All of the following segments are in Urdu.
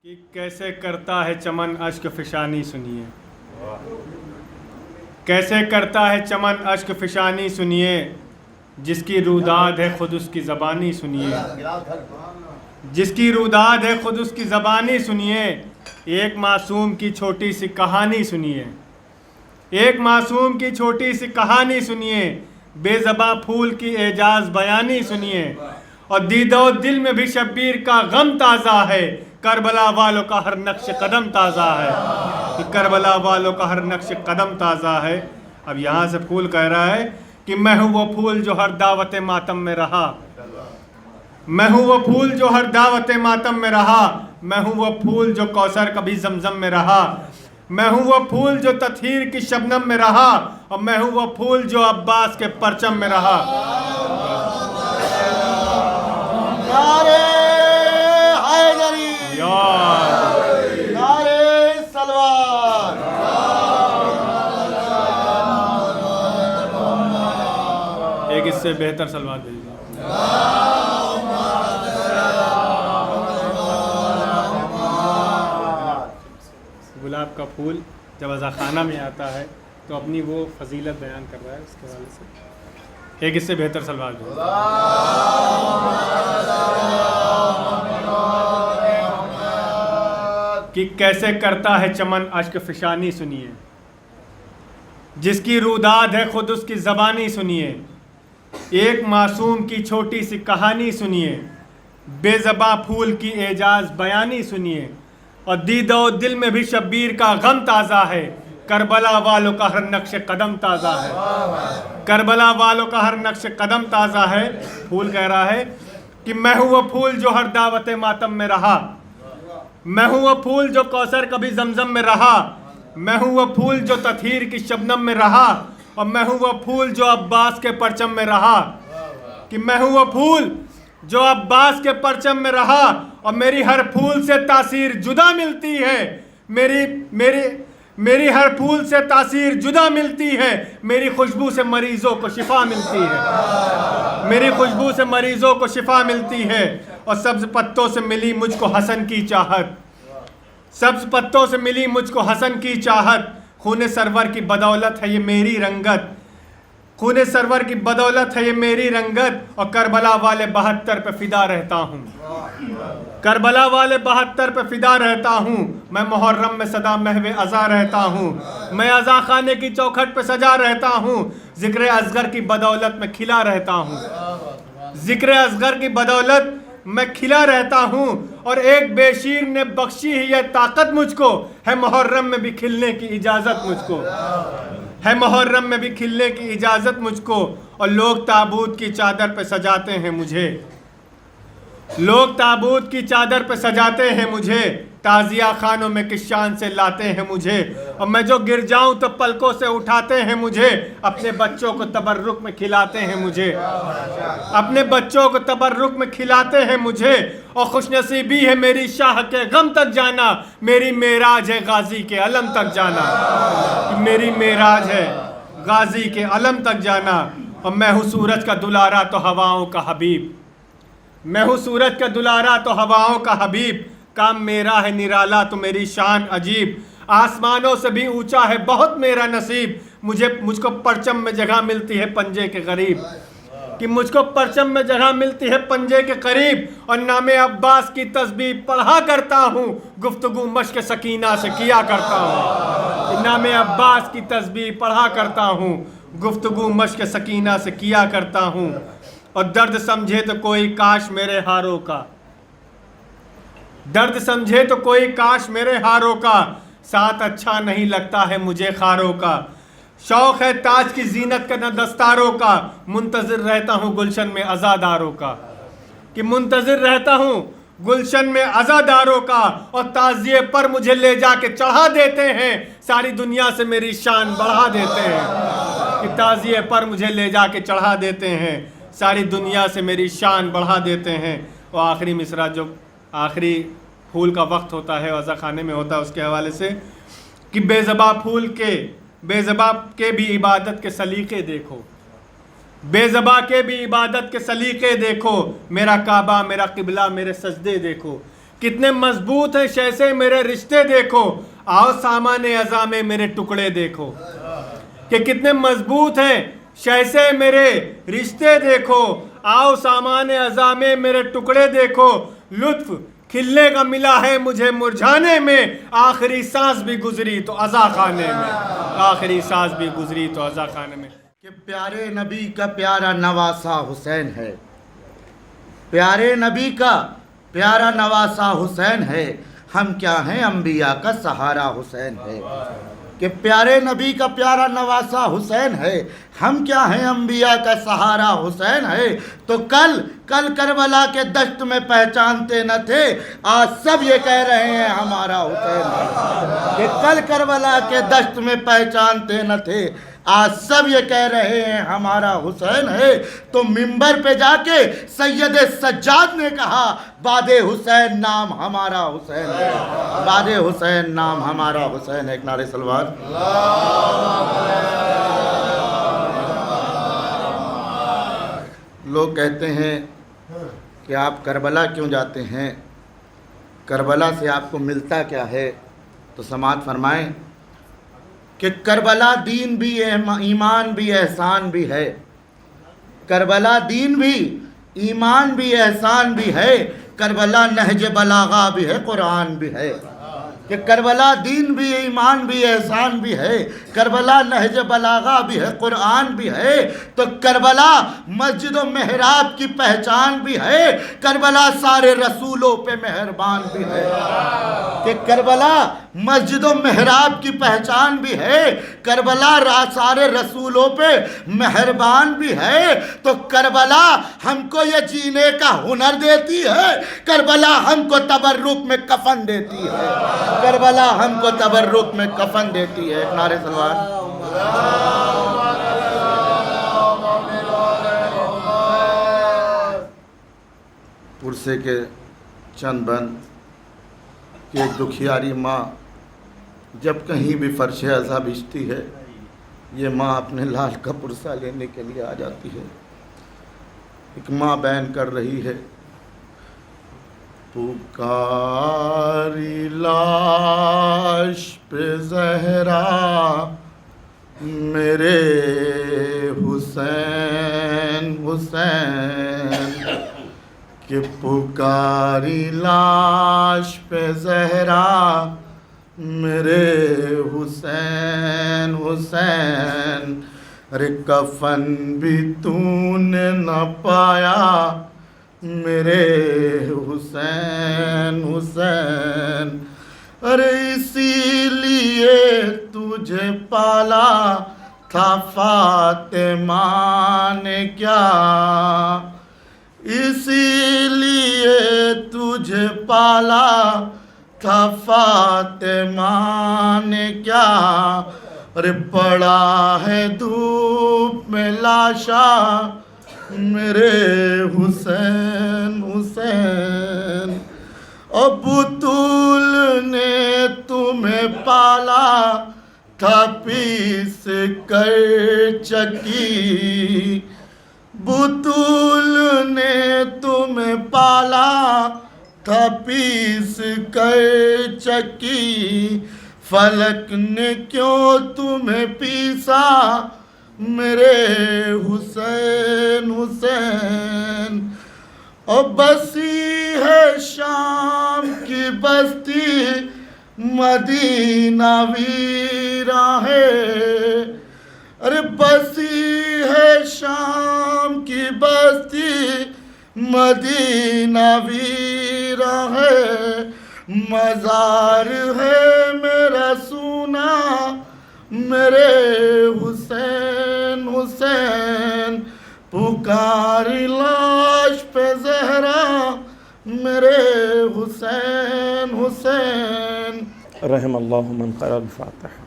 کہ کیسے کرتا ہے چمن اشک فشانی سنیے، کیسے کرتا ہے چمن اشک فشانی سنیے، جس کی روداد ہے خود اس کی زبانی سنیے، جس کی روداد ہے خود اس کی زبانی سنیے، ایک معصوم کی چھوٹی سی کہانی سنیے، ایک معصوم کی چھوٹی سی کہانی سنیے، بے زباں پھول کی اعجاز بیانی سنیے، اور دیدہ و دل میں بھی شبیر کا غم تازہ ہے، کربلا والوں کا ہر نقش قدم تازہ ہے، کہ کربلا والوں کا ہر نقش قدم تازہ ہے۔ اب یہاں سے پھول کہہ رہا ہے کہ میں ہوں وہ پھول جو ہر دعوت ماتم میں رہا، میں ہوں وہ پھول جو ہر دعوت ماتم میں رہا، میں ہوں وہ پھول جو کوثر کبھی زمزم میں رہا، میں ہوں وہ پھول جو تطہیر کی شبنم میں رہا، اور میں ہوں وہ پھول جو عباس کے پرچم میں رہا۔ نعرے حیدری، نعرے سلوات، ایک اس سے بہتر سلوات بھیجیے۔ گلاب کا پھول جب عزاخانہ میں آتا ہے تو اپنی وہ فضیلت بیان کر رہا ہے، اس کے حوالے سے ایک اس سے بہتر سلوات بھیجیے۔ کہ کیسے کرتا ہے چمن اشک فشانی سنیے، جس کی روداد ہے خود اس کی زبانی سنیے، ایک معصوم کی چھوٹی سی کہانی سنیے، بے زباں پھول کی اعجاز بیانی سنیے، اور دیدہ و دل میں بھی شبیر کا غم تازہ ہے، کربلا والوں کا ہر نقش قدم تازہ ہے، کربلا والوں کا ہر نقش قدم تازہ ہے۔ پھول کہہ رہا ہے کہ میں ہوں وہ پھول جو ہر دعوت ماتم میں رہا، میں ہوں وہ پھول جو کوثر کبھی زمزم میں رہا، میں ہوں وہ پھول جو تطہیر کی شبنم میں رہا، اور میں ہوں وہ پھول جو عباس کے پرچم میں رہا، کہ میں ہوں وہ پھول جو عباس کے پرچم میں رہا، اور میری ہر پھول سے تاثیر جدا ملتی ہے، میری ہر پھول سے تاثیر جدا ملتی ہے، میری خوشبو سے مریضوں کو شفا ملتی ہے، میری خوشبو سے مریضوں کو شفا ملتی ہے، اور سبز پتوں سے ملی مجھ کو حسن کی چاہت، سبز پتوں سے ملی مجھ کو حسن کی چاہت، خون سرور کی بدولت ہے یہ میری رنگت، خون سرور کی بدولت ہے یہ میری رنگت، اور کربلا والے 72 پہ فدا رہتا ہوں، کربلا والے 72 پہ فدا رہتا ہوں، میں محرم میں سدا محو عزا رہتا ہوں، میں عزا خانے کی چوکھٹ پہ سجا رہتا ہوں، ذکر اصغر کی بدولت میں کھلا رہتا ہوں، ذکر اصغر کی بدولت میں کھلا رہتا ہوں، اور ایک بے شیر نے بخشی ہے یہ طاقت مجھ کو، ہے محرم میں بھی کھلنے کی اجازت مجھ کو، ہے محرم میں بھی کھلنے کی اجازت مجھ کو، اور لوگ تابوت کی چادر پہ سجاتے ہیں مجھے، لوگ تابوت کی چادر پہ سجاتے ہیں مجھے، تعزیہ خانوں میں کس شان سے لاتے ہیں مجھے، اور میں جو گر جاؤں تو پلکوں سے اٹھاتے ہیں مجھے، اپنے بچوں کو تبرک میں کھلاتے ہیں مجھے، اپنے بچوں کو تبرک میں کھلاتے ہیں مجھے، اور خوش نصیبی ہے میری شاہ کے غم تک جانا، میری معراج ہے غازی کے علم تک جانا، میری معراج ہے غازی کے علم تک جانا، اور میں ہوں سورج کا دلارا تو ہواؤں کا حبیب، میں ہوں سورج کا دلارا تو ہواؤں کا حبیب، کام میرا ہے نرالا تو میری شان عجیب، آسمانوں سے بھی اونچا ہے بہت میرا نصیب، مجھ کو پرچم میں جگہ ملتی ہے پنجے کے قریب، کہ مجھ کو پرچم میں جگہ ملتی ہے پنجے کے قریب، اور نام عباس کی تسبیح پڑھا کرتا ہوں، گفتگو مشق سکینہ سے کیا کرتا ہوں، کہ نام عباس کی تسبیح پڑھا کرتا ہوں، گفتگو مشق سکینہ سے کیا کرتا ہوں، اور درد سمجھے تو کوئی کاش میرے ہاروں کا، درد سمجھے تو کوئی کاش میرے ہاروں کا، ساتھ اچھا نہیں لگتا ہے مجھے خاروں کا، شوق ہے تاج کی زینت کا نہ دستاروں کا، منتظر رہتا ہوں گلشن میں عزاداروں کا، کہ منتظر رہتا ہوں گلشن میں عزاداروں کا، اور تعزیے پر مجھے لے جا کے چڑھا دیتے ہیں، ساری دنیا سے میری شان بڑھا دیتے ہیں، کہ تعزیے پر مجھے لے جا کے چڑھا دیتے ہیں، ساری دنیا سے میری شان بڑھا دیتے ہیں۔ اور آخری مصرع جو آخری پھول کا وقت ہوتا ہے عزا خانے میں ہوتا ہے، اس کے حوالے سے کہ بے زباں پھول کے بے زباں کے بھی عبادت کے سلیقے دیکھو، بے زباں کے بھی عبادت کے سلیقے دیکھو، میرا کعبہ میرا قبلہ میرے سجدے دیکھو، کتنے مضبوط ہیں شیسے میرے رشتے دیکھو، آؤ سامان اعضاء میں میرے ٹکڑے دیکھو، کہ کتنے مضبوط ہیں شیسے میرے رشتے دیکھو، آؤ سامان اعضاء میں میرے ٹکڑے دیکھو، لطف کھلنے کا ملا ہے مجھے مرجھانے میں، آخری سانس بھی گزری تو عزا خانے میں، آخری سانس بھی گزری تو عزا خانے میں۔ کہ پیارے نبی کا پیارا نواسا حسین ہے، پیارے نبی کا پیارا نواسا حسین ہے، ہم کیا ہیں انبیاء کا سہارا حسین ہے۔ کہ پیارے نبی کا پیارا نواسا حسین ہے، ہم کیا ہیں انبیاء کا سہارا حسین ہے۔ تو کل کربلا کے دشت میں پہچانتے نہ تھے، آج سب یہ کہہ رہے ہیں ہمارا حسین ہے۔ کہ کل کربلا کے دشت میں پہچانتے نہ تھے، آج سب یہ کہہ رہے ہیں ہمارا حسین ہے۔ تو منبر پہ جا کے سید سجاد نے کہا باد حسین نام ہمارا حسین ہے، باد حسین نام ہمارا حسین ہے۔ ایک نعرہ صلوات۔ لوگ کہتے ہیں کہ آپ کربلا کیوں جاتے ہیں، کربلا سے آپ کو ملتا کیا ہے؟ تو سماعت فرمائیں کہ کربلا دین بھی ایمان بھی احسان بھی ہے، کربلا دین بھی ایمان بھی احسان بھی ہے، کربلا نہج بلاغہ بھی ہے، قرآن بھی ہے۔ کہ کربلا دین بھی ایمان بھی احسان بھی ہے، کربلا نہج بلاغہ بھی ہے، قرآن بھی ہے۔ تو کربلا مسجد و محراب کی پہچان بھی ہے، کربلا سارے رسولوں پہ مہربان بھی ہے۔ کہ کربلا مسجد و محراب کی پہچان بھی ہے، کربلا سارے رسولوں پہ مہربان بھی ہے۔ تو کربلا ہم کو یہ جینے کا ہنر دیتی ہے، کربلا ہم کو تبرک میں کفن دیتی ہے، کربلا ہم کو تبرک میں کفن دیتی ہے۔ ایک نعرہ صلوات۔ پرسے کے چند بند کہ ایک دکھیاری ماں جب کہیں بھی فرش عزا بچھتی ہے، یہ ماں اپنے لال کا پرسہ لینے کے لیے آ جاتی ہے۔ ایک ماں بیان کر رہی ہے، پکاری لاش پہ زہرا میرے حسین حسین، کہ پکاری لاش پہ زہرا میرے حسین حسین، ارے کفن بھی تو نے نہ پایا میرے حسین حسین، ارے اسی لیے تجھے پالا تھا فاطمہ نے کیا، اسی لیے تجھے پالا تھا فاطمہ نے کیا، ارے پڑا ہے دھوپ میں لاشا میرے حسین حسین، اب بطول نے تمہیں پالا تھا پیس کر چکی، بطول نے تمہیں پالا تھا پیس کر چکی، فلک نے کیوں تمہیں پیسا میرے حسین حسین، اور بسی ہے شام کی بستی مدینہ ویراں ہے، ارے بسی ہے شام کی بستی مدینہ ویراں ہے، مزار ہے میرا سونا میرے حسین حسین، پکاری لاش پہ زہرا میرے حسین حسین۔ رحم اللہ من قرأ الفاتحہ۔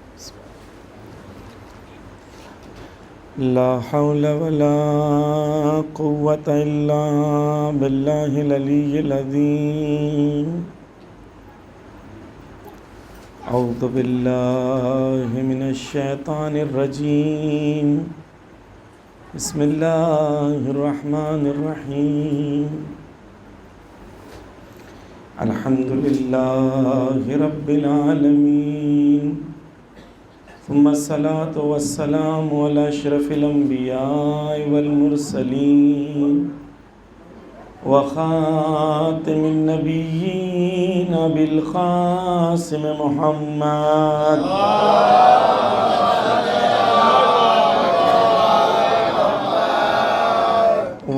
لا حول ولا قوة الا باللہ العلی العظیم۔ اعوذ باللہ من الشیطان الرجیم، بسم اللہ الرحمن الرحیم۔ الحمد لله رب العالمين ثم الصلاة والسلام على أشرف الأنبياء والمرسلين وخاتم النبيين بالقاسم محمد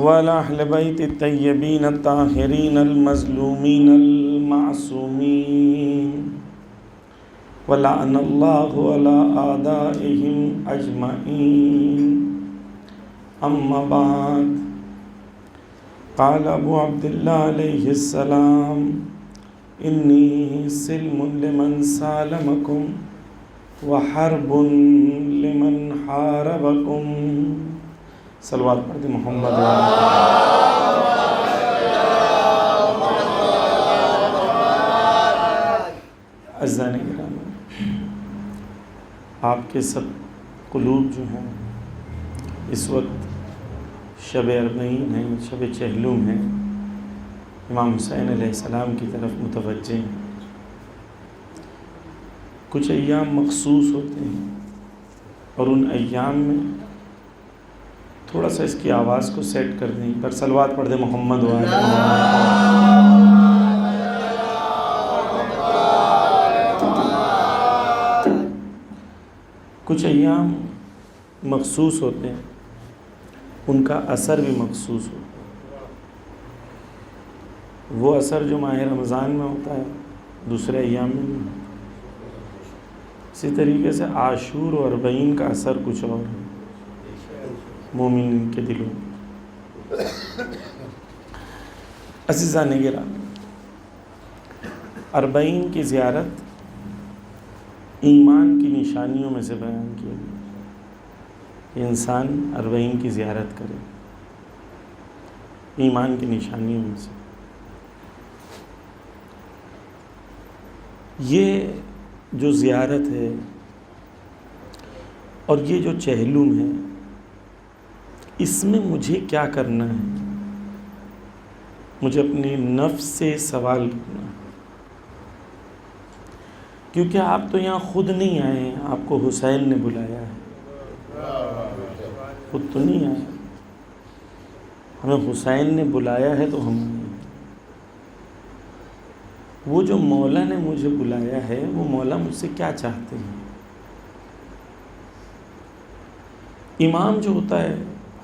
وعلى أهل بيت الطيبين الطاهرين المظلومين المعصومين ولعن الله على أعدائهم أجمعين. أما بعد، قال أبو عبد الله عليه السلام: إني سلم لمن سالمكم وحرب لمن حاربكم. صلوات پڑھ دیں محمد. عزیزان گرامی، آپ کے سب قلوب جو ہیں اس وقت شب اربعین ہیں، شب چہلم ہیں، امام حسین علیہ السلام کی طرف متوجہ ہیں. کچھ ایام مخصوص ہوتے ہیں اور ان ایام میں تھوڑا سا اس کی آواز کو سیٹ کر دیں، پر صلوات پڑھ دیں محمد وآلہ محمد. کچھ ایام مخصوص ہوتے ہیں، ان کا اثر بھی مخصوص ہوتا ہے. وہ اثر جو ماہ رمضان میں ہوتا ہے دوسرے ایام میں نہیں ہوتا. اسی طریقے سے عاشور و اربعین کا اثر کچھ اور ہے مومنین کے دلوں میں. عزیزان گرامی، اربعین کی زیارت ایمان کی نشانیوں میں سے بیان کیا گیا کہ انسان اربعین کی زیارت کرے، ایمان کی نشانیوں میں سے. یہ جو زیارت ہے اور یہ جو چہلم ہے، اس میں مجھے کیا کرنا ہے؟ مجھے اپنے نفس سے سوال کرنا ہے، کیونکہ آپ تو یہاں خود نہیں آئے ہیں، آپ کو حسین نے بلایا ہے. خود تو نہیں آئے، ہمیں حسین نے بلایا ہے تو ہم آئے. وہ جو مولا نے مجھے بلایا ہے، وہ مولا مجھ سے کیا چاہتے ہیں؟ امام جو ہوتا ہے،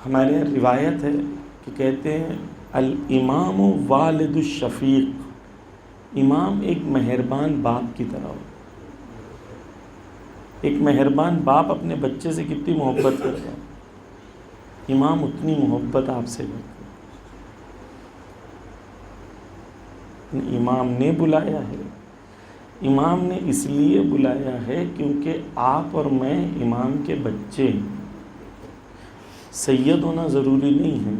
ہمارے یہاں روایت ہے کہ کہتے ہیں الامام والد الشفیق. امام ایک مہربان باپ کی طرح ہو. ایک مہربان باپ اپنے بچے سے کتنی محبت کرتا ہے، امام اتنی محبت آپ سے کرتا ہے. امام نے بلایا ہے، امام نے اس لیے بلایا ہے کیونکہ آپ اور میں امام کے بچے ہیں. سید ہونا ضروری نہیں ہے.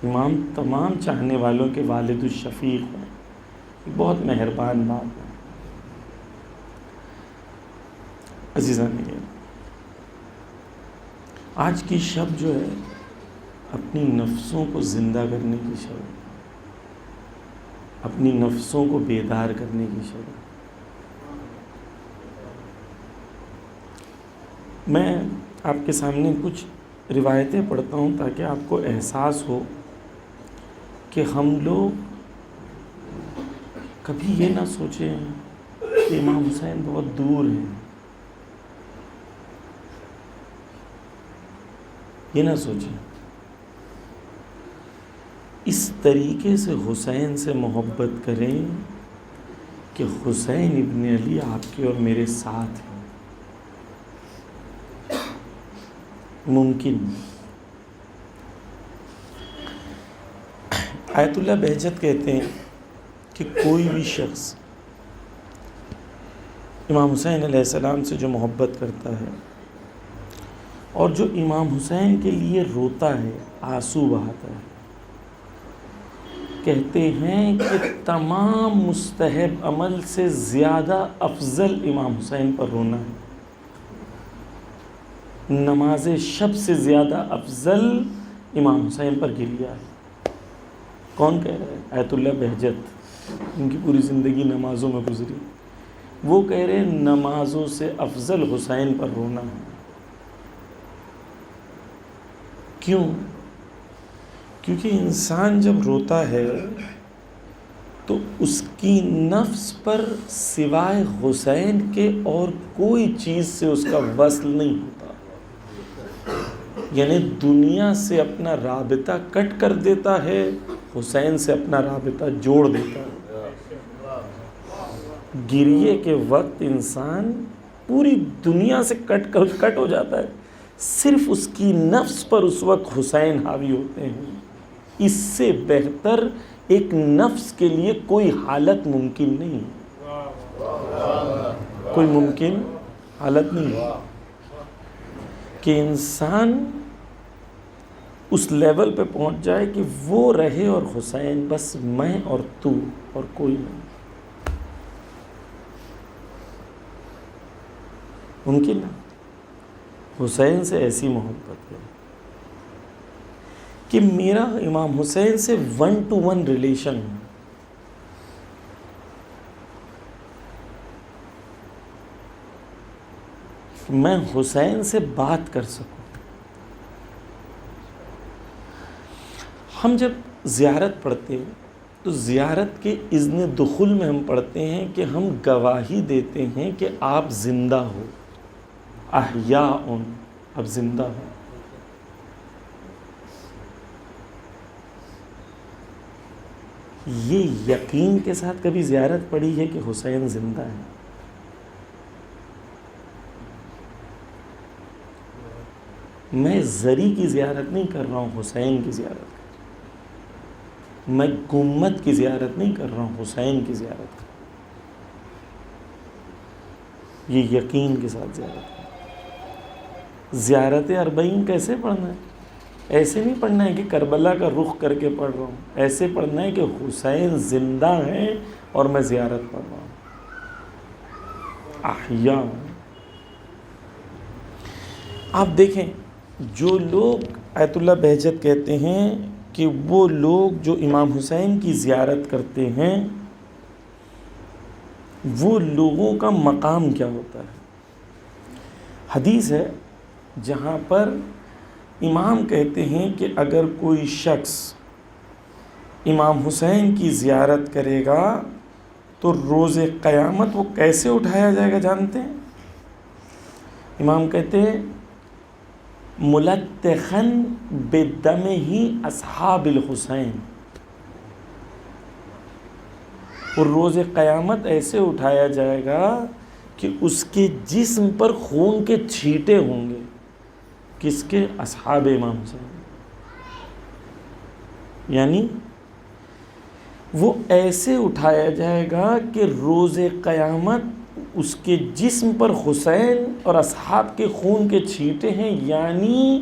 امام تمام چاہنے والوں کے والد الشفیق ہیں، بہت مہربان باپ ہے. عزیزان، آج کی شب جو ہے اپنی نفسوں کو زندہ کرنے کی شب ہے، اپنی نفسوں کو بیدار کرنے کی شب ہے. میں آپ کے سامنے کچھ روایتیں پڑھتا ہوں تاکہ آپ کو احساس ہو کہ ہم لوگ کبھی یہ نہ سوچیں کہ امام حسین بہت دور ہیں، یہ نہ سوچیں. اس طریقے سے حسین سے محبت کریں کہ حسین ابن علی آپ کے اور میرے ساتھ ہیں. ممکن آیت اللہ بہجت کہتے ہیں کہ کوئی بھی شخص امام حسین علیہ السلام سے جو محبت کرتا ہے اور جو امام حسین کے لیے روتا ہے، آنسو بہاتا ہے، کہتے ہیں کہ تمام مستحب عمل سے زیادہ افضل امام حسین پر رونا ہے. نماز شب سے زیادہ افضل امام حسین پر گریا ہے. کون کہہ رہا ہے؟ آیت اللہ بہجت، ان کی پوری زندگی نمازوں میں گزری. وہ کہہ رہے ہیں نمازوں سے افضل حسین پر رونا ہے. کیوں؟ کیونکہ انسان جب روتا ہے تو اس کی نفس پر سوائے حسین کے اور کوئی چیز سے اس کا وصل نہیں ہوتا. یعنی دنیا سے اپنا رابطہ کٹ کر دیتا ہے، حسین سے اپنا رابطہ جوڑ دیتا ہے. گریے کے وقت انسان پوری دنیا سے کٹ ہو جاتا ہے، صرف اس کی نفس پر اس وقت حسین حاوی ہوتے ہیں. اس سے بہتر ایک نفس کے لیے کوئی حالت ممکن نہیں، کوئی ممکن حالت نہیں کہ انسان اس لیول پہ پہنچ جائے کہ وہ رہے اور حسین بس میں اور تو اور کوئی نہیں. ممکن ہے؟ حسین سے ایسی محبت ہے کہ میرا امام حسین سے 1 to 1 ریلیشن ہے. میں حسین سے بات کر سکوں. ہم جب زیارت پڑھتے ہیں تو زیارت کے اذن دخول میں ہم پڑھتے ہیں کہ ہم گواہی دیتے ہیں کہ آپ زندہ ہو، احیاء اب زندہ ہو. یہ یقین کے ساتھ کبھی زیارت پڑھی ہے کہ حسین زندہ ہے؟ میں زری کی زیارت نہیں کر رہا ہوں، حسین کی زیارت. میں گنبد کی زیارت نہیں کر رہا ہوں، حسین کی زیارت. یہ یقین کے ساتھ زیارت ہے. زیارت اربعین کیسے پڑھنا ہے؟ ایسے نہیں پڑھنا ہے کہ کربلا کا رخ کر کے پڑھ رہا ہوں. ایسے پڑھنا ہے کہ حسین زندہ ہیں اور میں زیارت پڑھ رہا ہوں. احیاء. آپ دیکھیں جو لوگ آیت اللہ بہجت کہتے ہیں کہ وہ لوگ جو امام حسین کی زیارت کرتے ہیں وہ لوگوں کا مقام کیا ہوتا ہے. حدیث ہے جہاں پر امام کہتے ہیں کہ اگر کوئی شخص امام حسین کی زیارت کرے گا تو روز قیامت وہ کیسے اٹھایا جائے گا جانتے ہیں؟ امام کہتے ہیں ملتخن بدمہ اصحاب الحسین. اور روز قیامت ایسے اٹھایا جائے گا کہ اس کے جسم پر خون کے چھینٹے ہوں گے. کس کے؟ اصحاب امام حسین. یعنی وہ ایسے اٹھایا جائے گا کہ روز قیامت اس کے جسم پر حسین اور اصحاب کے خون کے چھینٹے ہیں. یعنی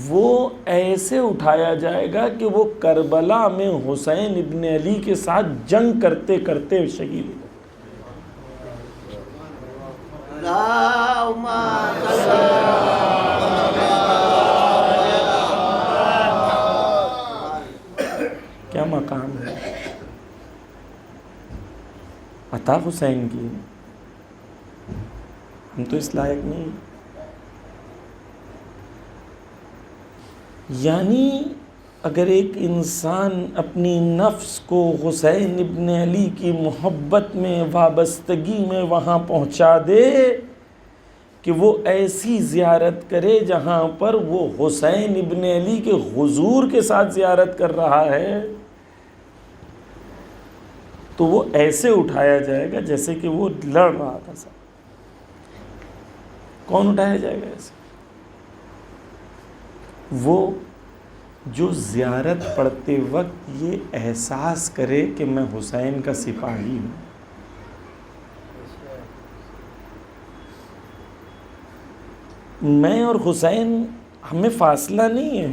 وہ ایسے اٹھایا جائے گا کہ وہ کربلا میں حسین ابن علی کے ساتھ جنگ کرتے کرتے شہید ہو. کیا مقام ہے عطا حسین کی. ہم تو اس لائق نہیں. یعنی اگر ایک انسان اپنی نفس کو حسین ابن علی کی محبت میں وابستگی میں وہاں پہنچا دے کہ وہ ایسی زیارت کرے جہاں پر وہ حسین ابن علی کے حضور کے ساتھ زیارت کر رہا ہے تو وہ ایسے اٹھایا جائے گا جیسے کہ وہ لڑ رہا تھا. سب کون اٹھایا جائے گا ایسے؟ وہ جو زیارت پڑھتے وقت یہ احساس کرے کہ میں حسین کا سپاہی ہوں. میں اور حسین ہمیں فاصلہ نہیں ہے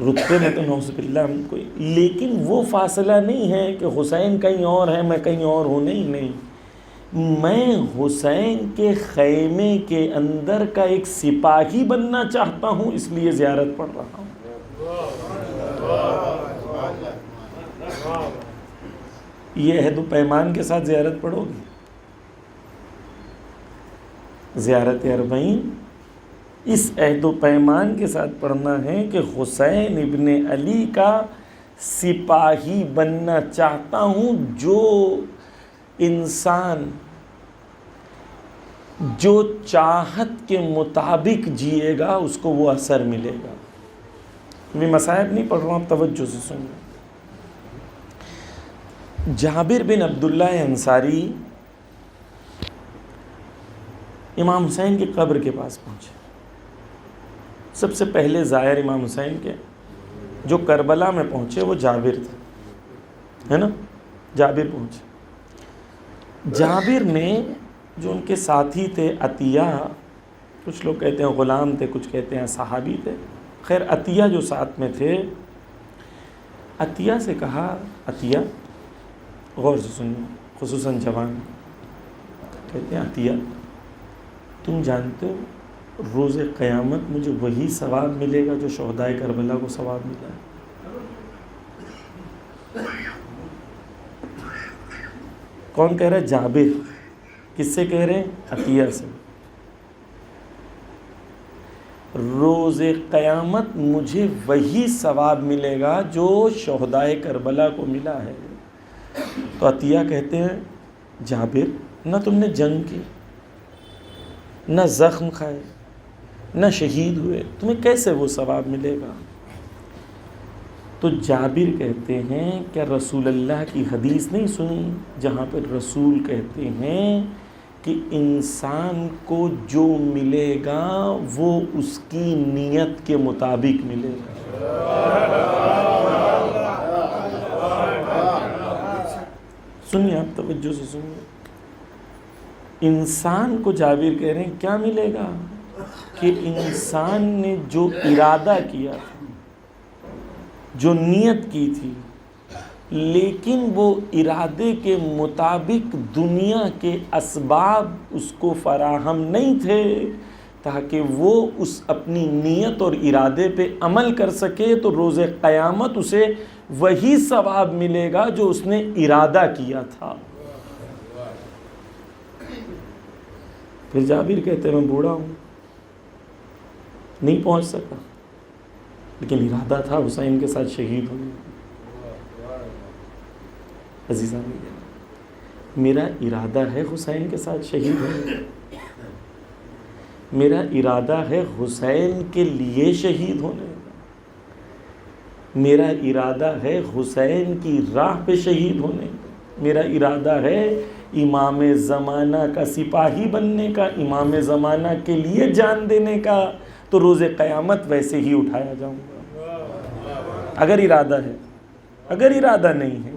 رتبے میں تو نعوذ باللہ ہم کوئی، لیکن وہ فاصلہ نہیں ہے کہ حسین کہیں اور ہے میں کہیں اور ہوں. نہیں، میں حسین کے خیمے کے اندر کا ایک سپاہی بننا چاہتا ہوں، اس لیے زیارت پڑھ رہا ہوں. یہ عہد و پیمان کے ساتھ زیارت پڑھو گے؟ زیارت اربعین اس عہد و پیمان کے ساتھ پڑھنا ہے کہ حسین ابن علی کا سپاہی بننا چاہتا ہوں. جو انسان جو چاہت کے مطابق جیے گا اس کو وہ اثر ملے گا. میں مصائب نہیں پڑھ رہا ہوں، توجہ سے سنیں. جابر بن عبداللہ انصاری امام حسین کی قبر کے پاس پہنچے. سب سے پہلے زائر امام حسین کے جو کربلا میں پہنچے وہ جابر تھے، ہے نا. جابر پہنچے. جابر نے جو ان کے ساتھی تھے عطیہ، کچھ لوگ کہتے ہیں غلام تھے، کچھ کہتے ہیں صحابی تھے، خیر عطیہ جو ساتھ میں تھے، عطیہ سے کہا، عطیہ غور سے سنیے، خصوصاً جوان، کہتے ہیں عطیہ تم جانتے ہو روز قیامت مجھے وہی ثواب ملے گا جو شہدائے کربلا کو ثواب ملا ہے. کون کہہ رہا ہے؟ جابر. کس سے کہہ رہے ہیں؟ عطیہ سے. روز قیامت مجھے وہی ثواب ملے گا جو شہدائے کربلا کو ملا ہے. تو عطیہ کہتے ہیں جابر نہ تم نے جنگ کی، نہ زخم کھائے، نہ شہید ہوئے، تمہیں کیسے وہ ثواب ملے گا؟ تو جابر کہتے ہیں کہ رسول اللہ کی حدیث نہیں سنی جہاں پر رسول کہتے ہیں کہ انسان کو جو ملے گا وہ اس کی نیت کے مطابق ملے گا. سنیے آپ توجہ سے سنیے. انسان کو جابر کہہ رہے ہیں کیا ملے گا؟ کہ انسان نے جو ارادہ کیا تھا، جو نیت کی تھی، لیکن وہ ارادے کے مطابق دنیا کے اسباب اس کو فراہم نہیں تھے تاکہ وہ اس اپنی نیت اور ارادے پہ عمل کر سکے، تو روز قیامت اسے وہی ثواب ملے گا جو اس نے ارادہ کیا تھا. پھر جابر کہتے ہیں میں بوڑھا ہوں، نہیں پہنچ سکا، لیکن ارادہ تھا حسین کے ساتھ شہید ہونے. عزیزان میرا ارادہ ہے حسین کے ساتھ شہید ہونے، میرا ارادہ ہے حسین کے لیے شہید ہونے، میرا ارادہ ہے حسین کی راہ پہ شہید ہونے، میرا ارادہ ہے امام زمانہ کا سپاہی بننے کا، امام زمانہ کے لیے جان دینے کا. تو روز قیامت ویسے ہی اٹھایا جاؤں گا اگر ارادہ ہے. اگر ارادہ نہیں ہے،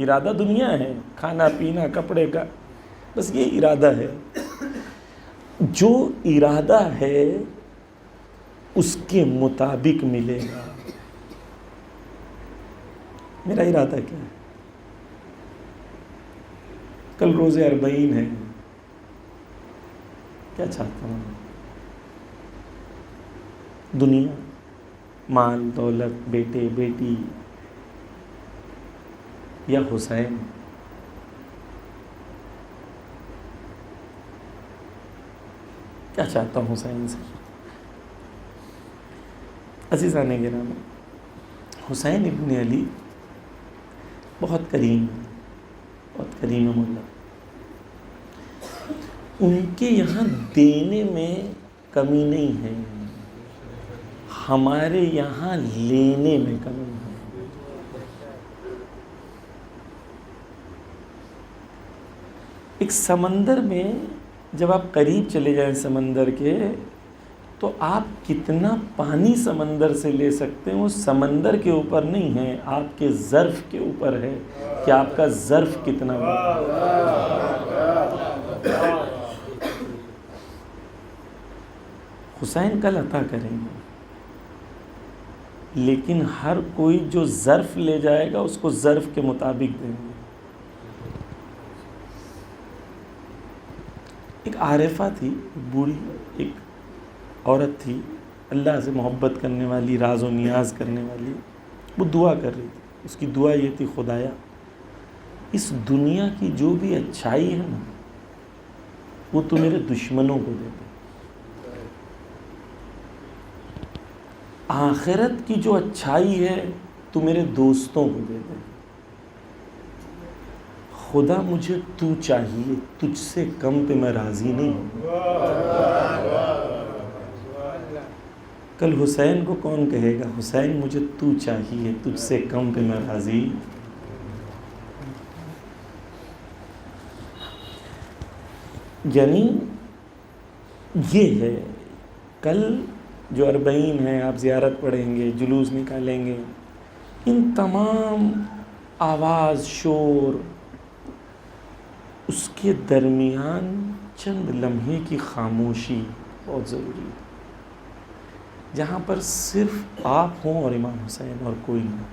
ارادہ دنیا ہے، کھانا پینا کپڑے کا، بس یہ ارادہ ہے. جو ارادہ ہے اس کے مطابق ملے گا. میرا ارادہ کیا ہے؟ کل روز اربعین ہے، کیا چاہتا ہوں؟ دنیا، مال دولت، بیٹے بیٹی، یا حسین؟ کیا چاہتا ہوں حسین سے؟ عزیزان گرامی، حسین ابن علی بہت کریم، بہت کریم مولا. ان کے یہاں دینے میں کمی نہیں ہے، ہمارے یہاں لینے میں کمی ہے. ایک سمندر میں جب آپ قریب چلے جائیں سمندر کے، تو آپ کتنا پانی سمندر سے لے سکتے ہیں وہ سمندر کے اوپر نہیں ہے، آپ کے ظرف کے اوپر ہے کہ آپ کا ظرف کتنا بڑا. حسین کل عطا کریں گے، لیکن ہر کوئی جو ظرف لے جائے گا اس کو ظرف کے مطابق دیں گے. ایک عارفہ تھی، بوڑھی ایک عورت تھی، اللہ سے محبت کرنے والی، راز و نیاز کرنے والی. وہ دعا کر رہی تھی، اس کی دعا یہ تھی خدایا اس دنیا کی جو بھی اچھائی ہے نا وہ تو میرے دشمنوں کو دے دے، آخرت کی جو اچھائی ہے تو میرے دوستوں کو دے دے۔ خدا مجھے تو چاہیے، تجھ سے کم پہ میں راضی نہیں ہوں۔ کل حسین کو کون کہے گا حسین مجھے تو چاہیے، تجھ سے کم پہ میں راضی۔ یعنی یہ ہے، کل جو 40 ہیں آپ زیارت پڑھیں گے، جلوس نکالیں گے، ان تمام آواز شور، اس کے درمیان چند لمحے کی خاموشی بہت ضروری ہے، جہاں پر صرف آپ ہوں اور امام حسین اور کوئی نہ ہو،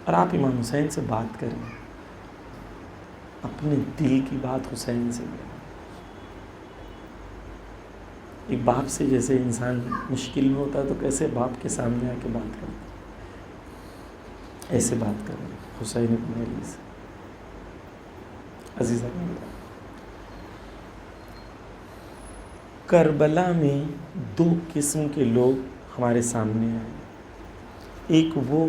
اور آپ امام حسین سے بات کریں، اپنے دل کی بات حسین سے کریں۔ ایک باپ سے جیسے انسان مشکل میں ہوتا ہے تو کیسے باپ کے سامنے آ کے بات کرتا ہے، ایسے بات کریں حسین ابن علی سے۔ عزیزان، کربلا میں 2 قسم کے لوگ ہمارے سامنے آئے، ایک وہ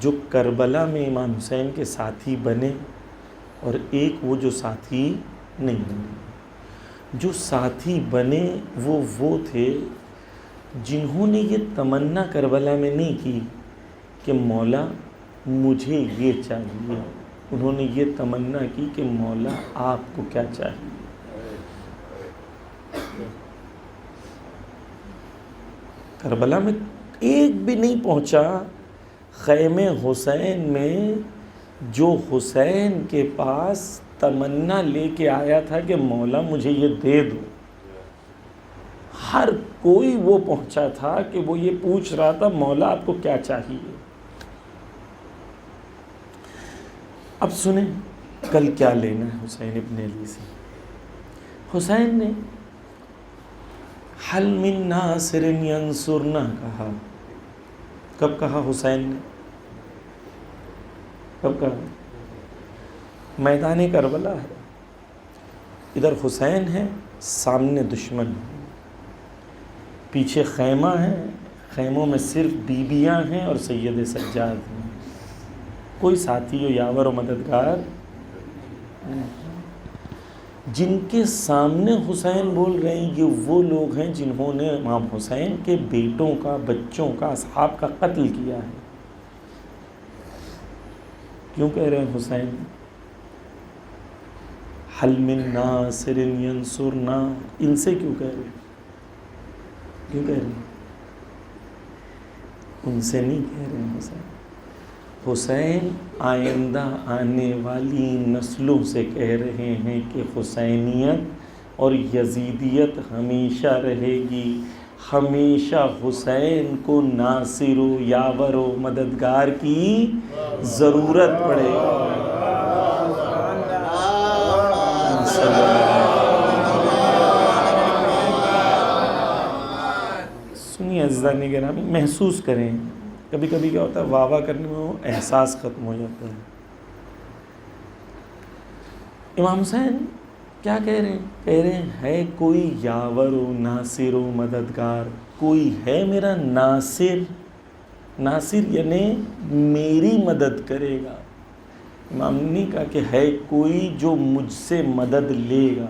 جو کربلا میں امام حسین کے ساتھی بنے، اور ایک وہ جو ساتھی نہیں بنے۔ جو ساتھی بنے وہ تھے جنہوں نے یہ تمنا کربلا میں نہیں کی کہ مولا مجھے یہ چاہیے، انہوں نے یہ تمنا کی کہ مولا آپ کو کیا چاہیے۔ کربلا میں ایک بھی نہیں پہنچا، خیمے حسین میں جو حسین کے پاس تمنا لے کے آیا تھا کہ مولا مجھے یہ دے دو، ہر کوئی وہ پہنچا تھا کہ وہ یہ پوچھ رہا تھا مولا آپ کو کیا چاہیے۔ اب سنیں کل کیا لینا ہے حسین ابن علی سے۔ حسین نے حل من ناصر ینصرنا کہا۔ کب کہا حسین نے؟ کب کہا؟ میدان کربلا ہے، ادھر حسین ہے، سامنے دشمن ہے، پیچھے خیمہ ہے، خیموں میں صرف بیبیاں ہیں اور سید سجاد ہیں، کوئی ساتھی و یاور و مددگار نہیں۔ جن کے سامنے حسین بول رہے ہیں یہ وہ لوگ ہیں جنہوں نے امام حسین کے بیٹوں کا، بچوں کا، اصحاب کا قتل کیا ہے۔ کیوں کہہ رہے ہیں حسین حل من ناصر ینصرنا؟ ان سے کیوں کہہ رہے ہیں؟ کیوں کہہ رہے ہیں؟ ان سے نہیں کہہ رہے ہیں حسین۔ حسین آئندہ آنے والی نسلوں سے کہہ رہے ہیں کہ حسینیت اور یزیدیت ہمیشہ رہے گی، ہمیشہ حسین کو ناصر و یاور و مددگار کی ضرورت پڑے گی۔ سنیے عزیزان گرامی، محسوس کریں، کبھی کبھی کیا ہوتا ہے واہ واہ کرنے میں وہ احساس ختم ہو جاتا ہے۔ امام حسین کیا کہہ رہے ہیں؟ کہہ رہے ہیں ہے کوئی یاور و ناصر و مددگار، کوئی ہے میرا ناصر، ناصر یعنی میری مدد کرے گا۔ امام نے نہیں کہا کہ ہے کوئی جو مجھ سے مدد لے گا۔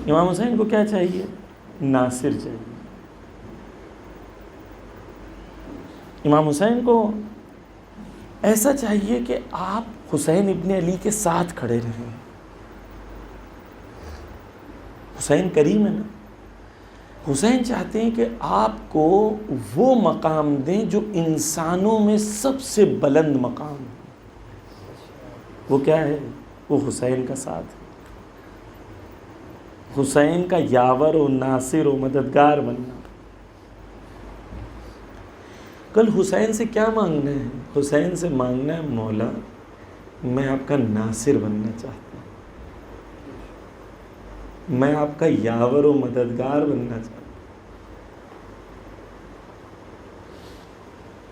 امام حسین کو کیا چاہیے؟ ناصر چاہیے۔ امام حسین کو ایسا چاہیے کہ آپ حسین ابن علی کے ساتھ کھڑے رہیں۔ حسین کریم ہے نا، حسین چاہتے ہیں کہ آپ کو وہ مقام دیں جو انسانوں میں سب سے بلند مقام ہے۔ وہ کیا ہے؟ وہ حسین کا ساتھ ہے، حسین کا یاور و ناصر و مددگار بننا۔ کل حسین سے کیا مانگنا ہے؟ حسین سے مانگنا ہے مولا میں آپ کا ناصر بننا چاہتا ہوں، میں آپ کا یاور و مددگار بننا چاہتا ہوں۔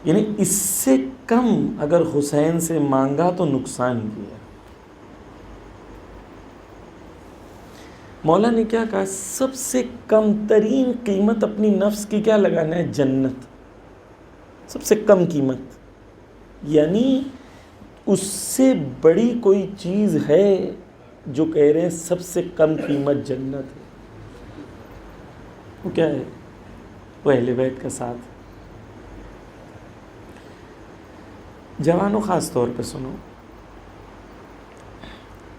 یعنی اس سے کم اگر حسین سے مانگا تو نقصان کیا. مولا نے کیا کہا؟ سب سے کم ترین قیمت اپنی نفس کی کیا لگانا ہے؟ جنت. سب سے کم قیمت، یعنی اس سے بڑی کوئی چیز ہے جو کہہ رہے ہیں سب سے کم قیمت جنت ہے. وہ کیا ہے؟ وہ اہل بیت کا ساتھ. جوانوں خاص طور پہ سنو،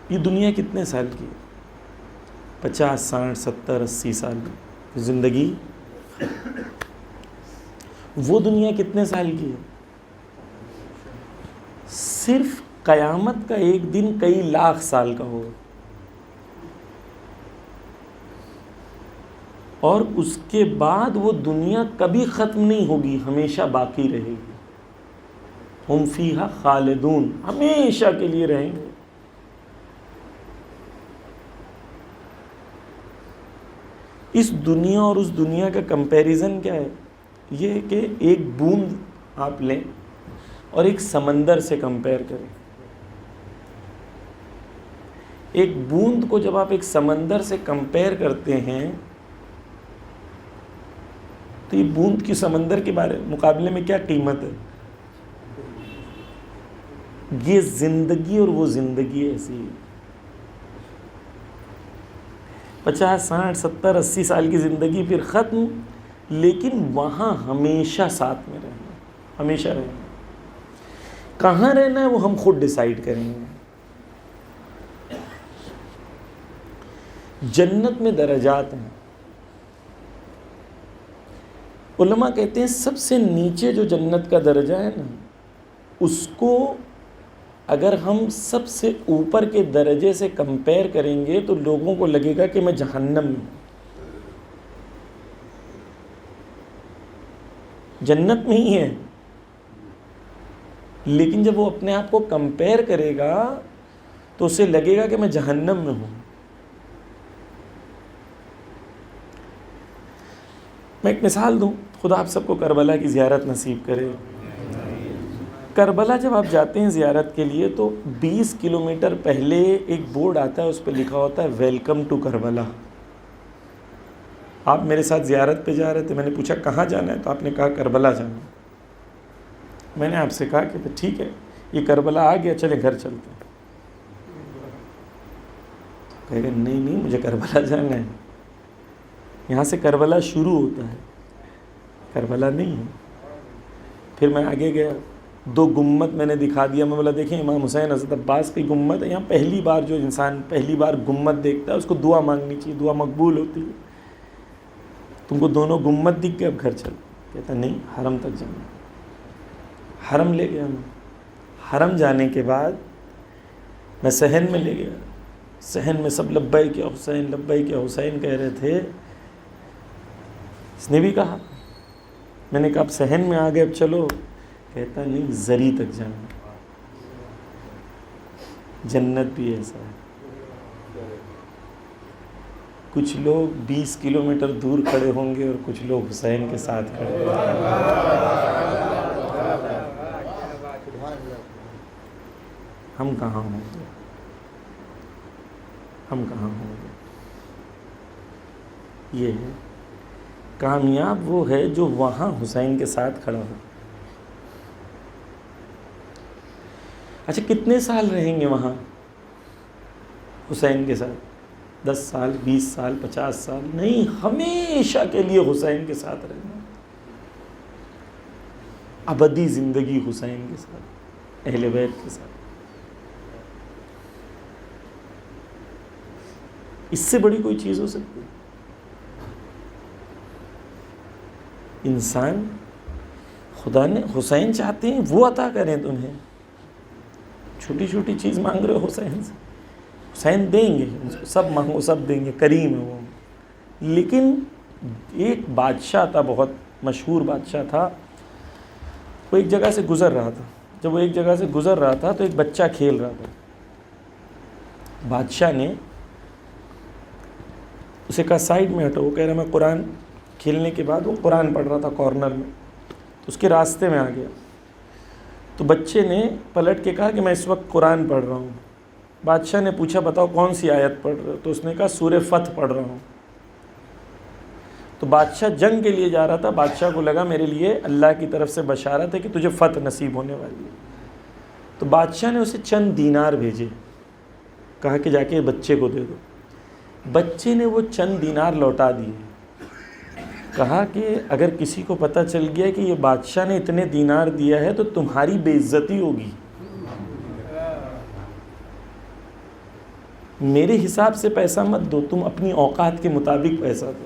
یہ دنیا کتنے سال کی ہے؟ 50 60 70 80 سال کی زندگی. وہ دنیا کتنے سال کی ہے؟ صرف قیامت کا ایک دن کئی لاکھ سال کا ہوگا، اور اس کے بعد وہ دنیا کبھی ختم نہیں ہوگی، ہمیشہ باقی رہے گی. ہم فیہا خالدون، ہمیشہ کے لیے رہیں گے. اس دنیا اور اس دنیا کا کمپیریزن کیا ہے؟ یہ کہ ایک بوند آپ لیں اور ایک سمندر سے کمپیئر کریں. ایک بوند کو جب آپ ایک سمندر سے کمپیئر کرتے ہیں تو یہ بوند کی سمندر کے مقابلے میں کیا قیمت ہے؟ یہ زندگی اور وہ زندگی ایسی ہے. 50 60 70 80 سال کی زندگی پھر ختم، لیکن وہاں ہمیشہ ساتھ میں رہنا، ہمیشہ رہنا. کہاں رہنا ہے وہ ہم خود ڈیسائیڈ کریں گے. جنت میں درجات ہیں. علماء کہتے ہیں سب سے نیچے جو جنت کا درجہ ہے نا، اس کو اگر ہم سب سے اوپر کے درجے سے کمپیئر کریں گے تو لوگوں کو لگے گا کہ میں جہنم میں ہوں. جنت میں ہی ہے، لیکن جب وہ اپنے آپ کو کمپیئر کرے گا تو اسے لگے گا کہ میں جہنم میں ہوں. میں ایک مثال دوں، خدا آپ سب کو کربلا کی زیارت نصیب کرے. کربلا جب آپ جاتے ہیں زیارت کے لیے تو 20 کلومیٹر پہلے ایک بورڈ آتا ہے، اس پہ لکھا ہوتا ہے ویلکم ٹو کربلا. آپ میرے ساتھ زیارت پہ جا رہے تھے، میں نے پوچھا کہاں جانا ہے تو آپ نے کہا کربلا جانا. میں نے آپ سے کہا کہ ٹھیک ہے یہ کربلا آ گیا، چلے گھر چلتے ہیں. کہے گا نہیں مجھے کربلا جانا ہے. یہاں سے کربلا شروع ہوتا ہے، کربلا نہیں ہے. پھر میں آگے گیا، 2 گنبد میں نے دکھا دیا. میں بولا دیکھیں امام حسین حضرت عباس کی گنبد ہے. یہاں پہلی بار جو انسان پہلی بار گنبد دیکھتا ہے اس کو دعا مانگنی چاہیے، دعا مقبول ہوتی ہے. تم کو دونوں گنبد دکھ گئے، اب گھر چل. کہتا نہیں حرم تک جانا. حرم لے گیا. میں حرم جانے کے بعد میں صحن میں لے گیا. صحن میں سب لبیک یا حسین لبیک یا حسین کہہ رہے تھے. اس نے بھی کہا. میں نے کہا اب صحن میں آ گئے اب چلو. کہتا نہیں زری تک جانا. جنت بھی ایسا ہے. کچھ لوگ 20 کلومیٹر دور کھڑے ہوں گے اور کچھ لوگ حسین کے ساتھ کھڑے ہوں گے. ہم کہاں ہوں گے؟ ہم کہاں ہوں گے؟ یہ ہے کامیاب وہ ہے جو وہاں حسین کے ساتھ کھڑا ہو. اچھا کتنے سال رہیں گے وہاں حسین کے ساتھ؟ 10 سال 20 سال 50 سال نہیں، ہمیشہ کے لیے حسین کے ساتھ رہنا. ابدی زندگی حسین کے ساتھ، اہل بیت کے ساتھ. اس سے بڑی کوئی چیز ہو سکتی؟ انسان خدا نے حسین چاہتے ہیں وہ عطا کریں تمہیں. چھوٹی چھوٹی چیز مانگ رہے ہو حسین سے، حسین دیں گے. سب مانگو سب دیں گے، کریم ہے وہ. لیکن ایک بادشاہ تھا، بہت مشہور بادشاہ تھا. وہ ایک جگہ سے گزر رہا تھا. جب وہ ایک جگہ سے گزر رہا تھا تو ایک بچہ کھیل رہا تھا. بادشاہ نے اسے کہا سائڈ میں ہٹو. وہ کہہ رہا میں قرآن، کھیلنے کے بعد وہ قرآن پڑھ رہا تھا کارنر میں. اس کے راستے میں آ گیا. تو بچے نے پلٹ کے کہا کہ میں اس وقت قرآن پڑھ رہا ہوں. بادشاہ نے پوچھا بتاؤ کون سی آیت پڑھ رہے ہو؟ تو اس نے کہا سورہ فتح پڑھ رہا ہوں. تو بادشاہ جنگ کے لیے جا رہا تھا. بادشاہ کو لگا میرے لیے اللہ کی طرف سے بشارت ہے کہ تجھے فتح نصیب ہونے والی ہے. تو بادشاہ نے اسے چند دینار بھیجے, کہا کہ جا کے بچے کو دے دو. بچے نے وہ چند دینار لوٹا دیے. کہا کہ اگر کسی کو پتہ چل گیا کہ یہ بادشاہ نے اتنے دینار دیا ہے تو تمہاری بے عزتی ہوگی. میرے حساب سے پیسہ مت دو, تم اپنی اوقات کے مطابق پیسہ دو.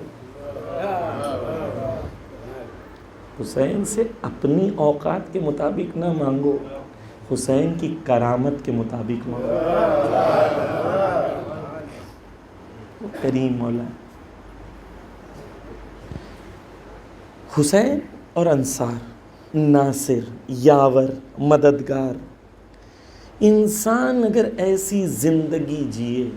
حسین سے اپنی اوقات کے مطابق نہ مانگو, حسین کی کرامت کے مطابق مانگو. وہ کریم مولا. حسین اور انصار, ناصر, یاور, مددگار. انسان اگر ایسی زندگی جیے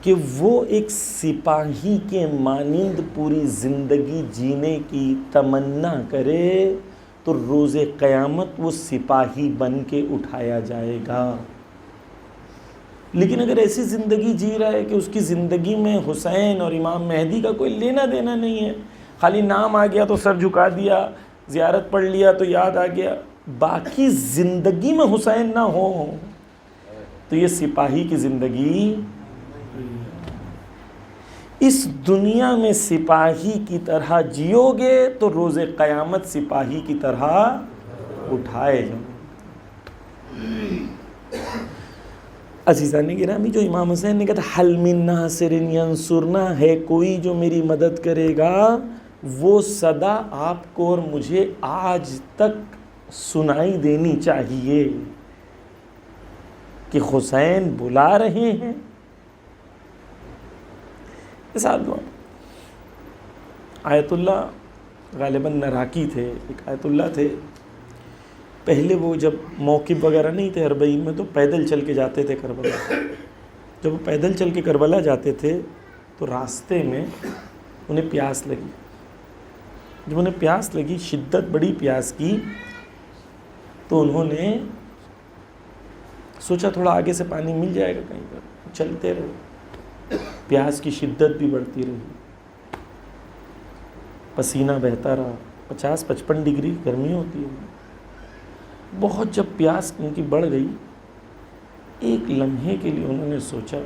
کہ وہ ایک سپاہی کے مانند پوری زندگی جینے کی تمنا کرے تو روز قیامت وہ سپاہی بن کے اٹھایا جائے گا. لیکن اگر ایسی زندگی جی رہا ہے کہ اس کی زندگی میں حسین اور امام مہدی کا کوئی لینا دینا نہیں ہے, خالی نام آ گیا تو سر جھکا دیا, زیارت پڑھ لیا تو یاد آ گیا, باقی زندگی میں حسین نہ ہو, تو یہ سپاہی کی زندگی. اس دنیا میں سپاہی کی طرح جیو گے تو روز قیامت سپاہی کی طرح اٹھائے جاؤ. عزیزان گرامی, جو امام حسین نے کہا حل من ناصر ینصرنا, ہے کوئی جو میری مدد کرے گا, وہ صدا آپ کو اور مجھے آج تک سنائی دینی چاہیے کہ حسین بلا رہے ہیں. آیت اللہ غالباً نراکی تھے, ایک آیت اللہ تھے. پہلے وہ جب موقف وغیرہ نہیں تھے اربعین میں تو پیدل چل کے جاتے تھے کربلا. جب وہ پیدل چل کے کربلا جاتے تھے تو راستے میں انہیں پیاس لگی. جب انہیں پیاس لگی, شدت بڑی پیاس کی, تو انہوں نے سوچا تھوڑا آگے سے پانی مل جائے گا کہیں پر. چلتے رہے, پیاس کی شدت بھی بڑھتی رہی, پسینہ بہتا رہا. 50-55 ڈگری گرمی ہوتی ہے. بہت جب پیاس ان کی بڑھ گئی, ایک لمحے کے لیے انہوں نے سوچا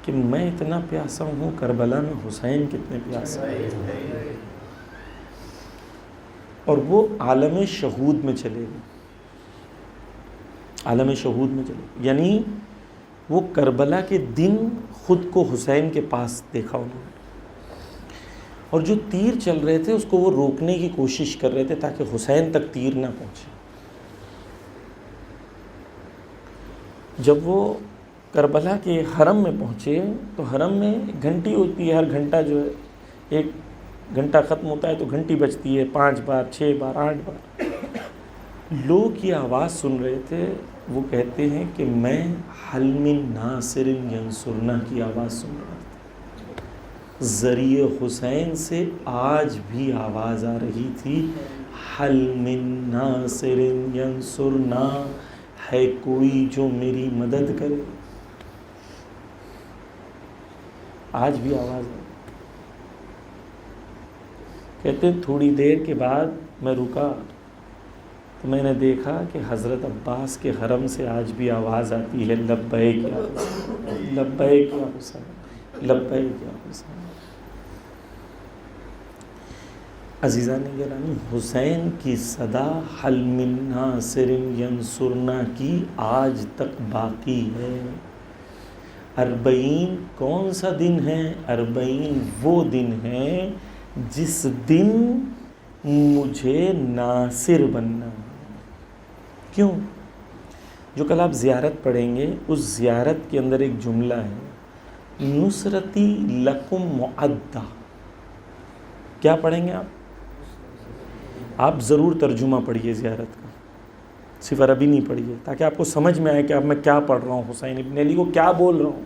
کہ میں اتنا پیاسا ہوں, کربلا میں حسین کتنے پیاسا ہیں. اور وہ عالم شہود میں چلے گئے. عالم شہود میں چلے گئے یعنی وہ کربلا کے دن خود کو حسین کے پاس دیکھا انہوں نے, اور جو تیر چل رہے تھے اس کو وہ روکنے کی کوشش کر رہے تھے تاکہ حسین تک تیر نہ پہنچے. جب وہ کربلا کے حرم میں پہنچے تو حرم میں گھنٹی ہوتی ہے, ہر گھنٹہ جو ہے, ایک گھنٹہ ختم ہوتا ہے تو گھنٹی بجتی ہے 5 بار, 6 بار, 8 بار. لوگ یہ آواز سن رہے تھے. وہ کہتے ہیں کہ میں حل من ناصر ینصرنا کی آواز سن رہا تھا. ذریعہ حسین سے آج بھی آواز آ رہی تھی, حل من ناصر ینصرنا, ہے کوئی جو میری مدد کرے. آج بھی آواز آ رہی. کہتے ہیں تھوڑی دیر کے بعد میں رکا تو میں نے دیکھا کہ حضرت عباس کے حرم سے آج بھی آواز آتی ہے, لبیک یا حسین, لبیک یا حسین, لبیک یا حسین. عزیزان گرامی, حسین کی صدا حل من ناصر ینصرنا کی آج تک باقی ہے. اربعین کون سا دن ہے؟ اربعین وہ دن ہے جس دن مجھے ناصر بننا. کیوں؟ جو کل آپ زیارت پڑھیں گے اس زیارت کے اندر ایک جملہ ہے, نصرتی لکم معدہ. کیا پڑھیں گے آپ؟ آپ ضرور ترجمہ پڑھیے زیارت کا, صرف عربی نہیں پڑھیے, تاکہ آپ کو سمجھ میں آئے کہ اب میں کیا پڑھ رہا ہوں, حسین ابن علی کو کیا بول رہا ہوں.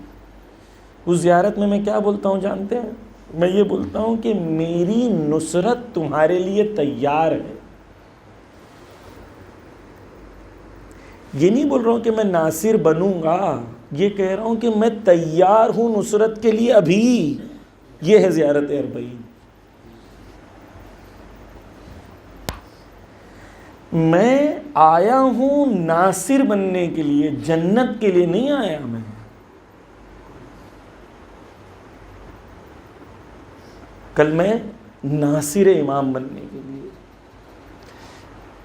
اس زیارت میں کیا بولتا ہوں جانتے ہیں؟ میں یہ بولتا ہوں کہ میری نصرت تمہارے لیے تیار ہے. یہ نہیں بول رہا ہوں کہ میں ناصر بنوں گا، یہ کہہ رہا ہوں کہ میں تیار ہوں نصرت کے لیے ابھی. یہ ہے زیارت اربعین. میں آیا ہوں ناصر بننے کے لیے، جنت کے لیے نہیں آیا میں. کل میں ناصر امام بننے کے لیے.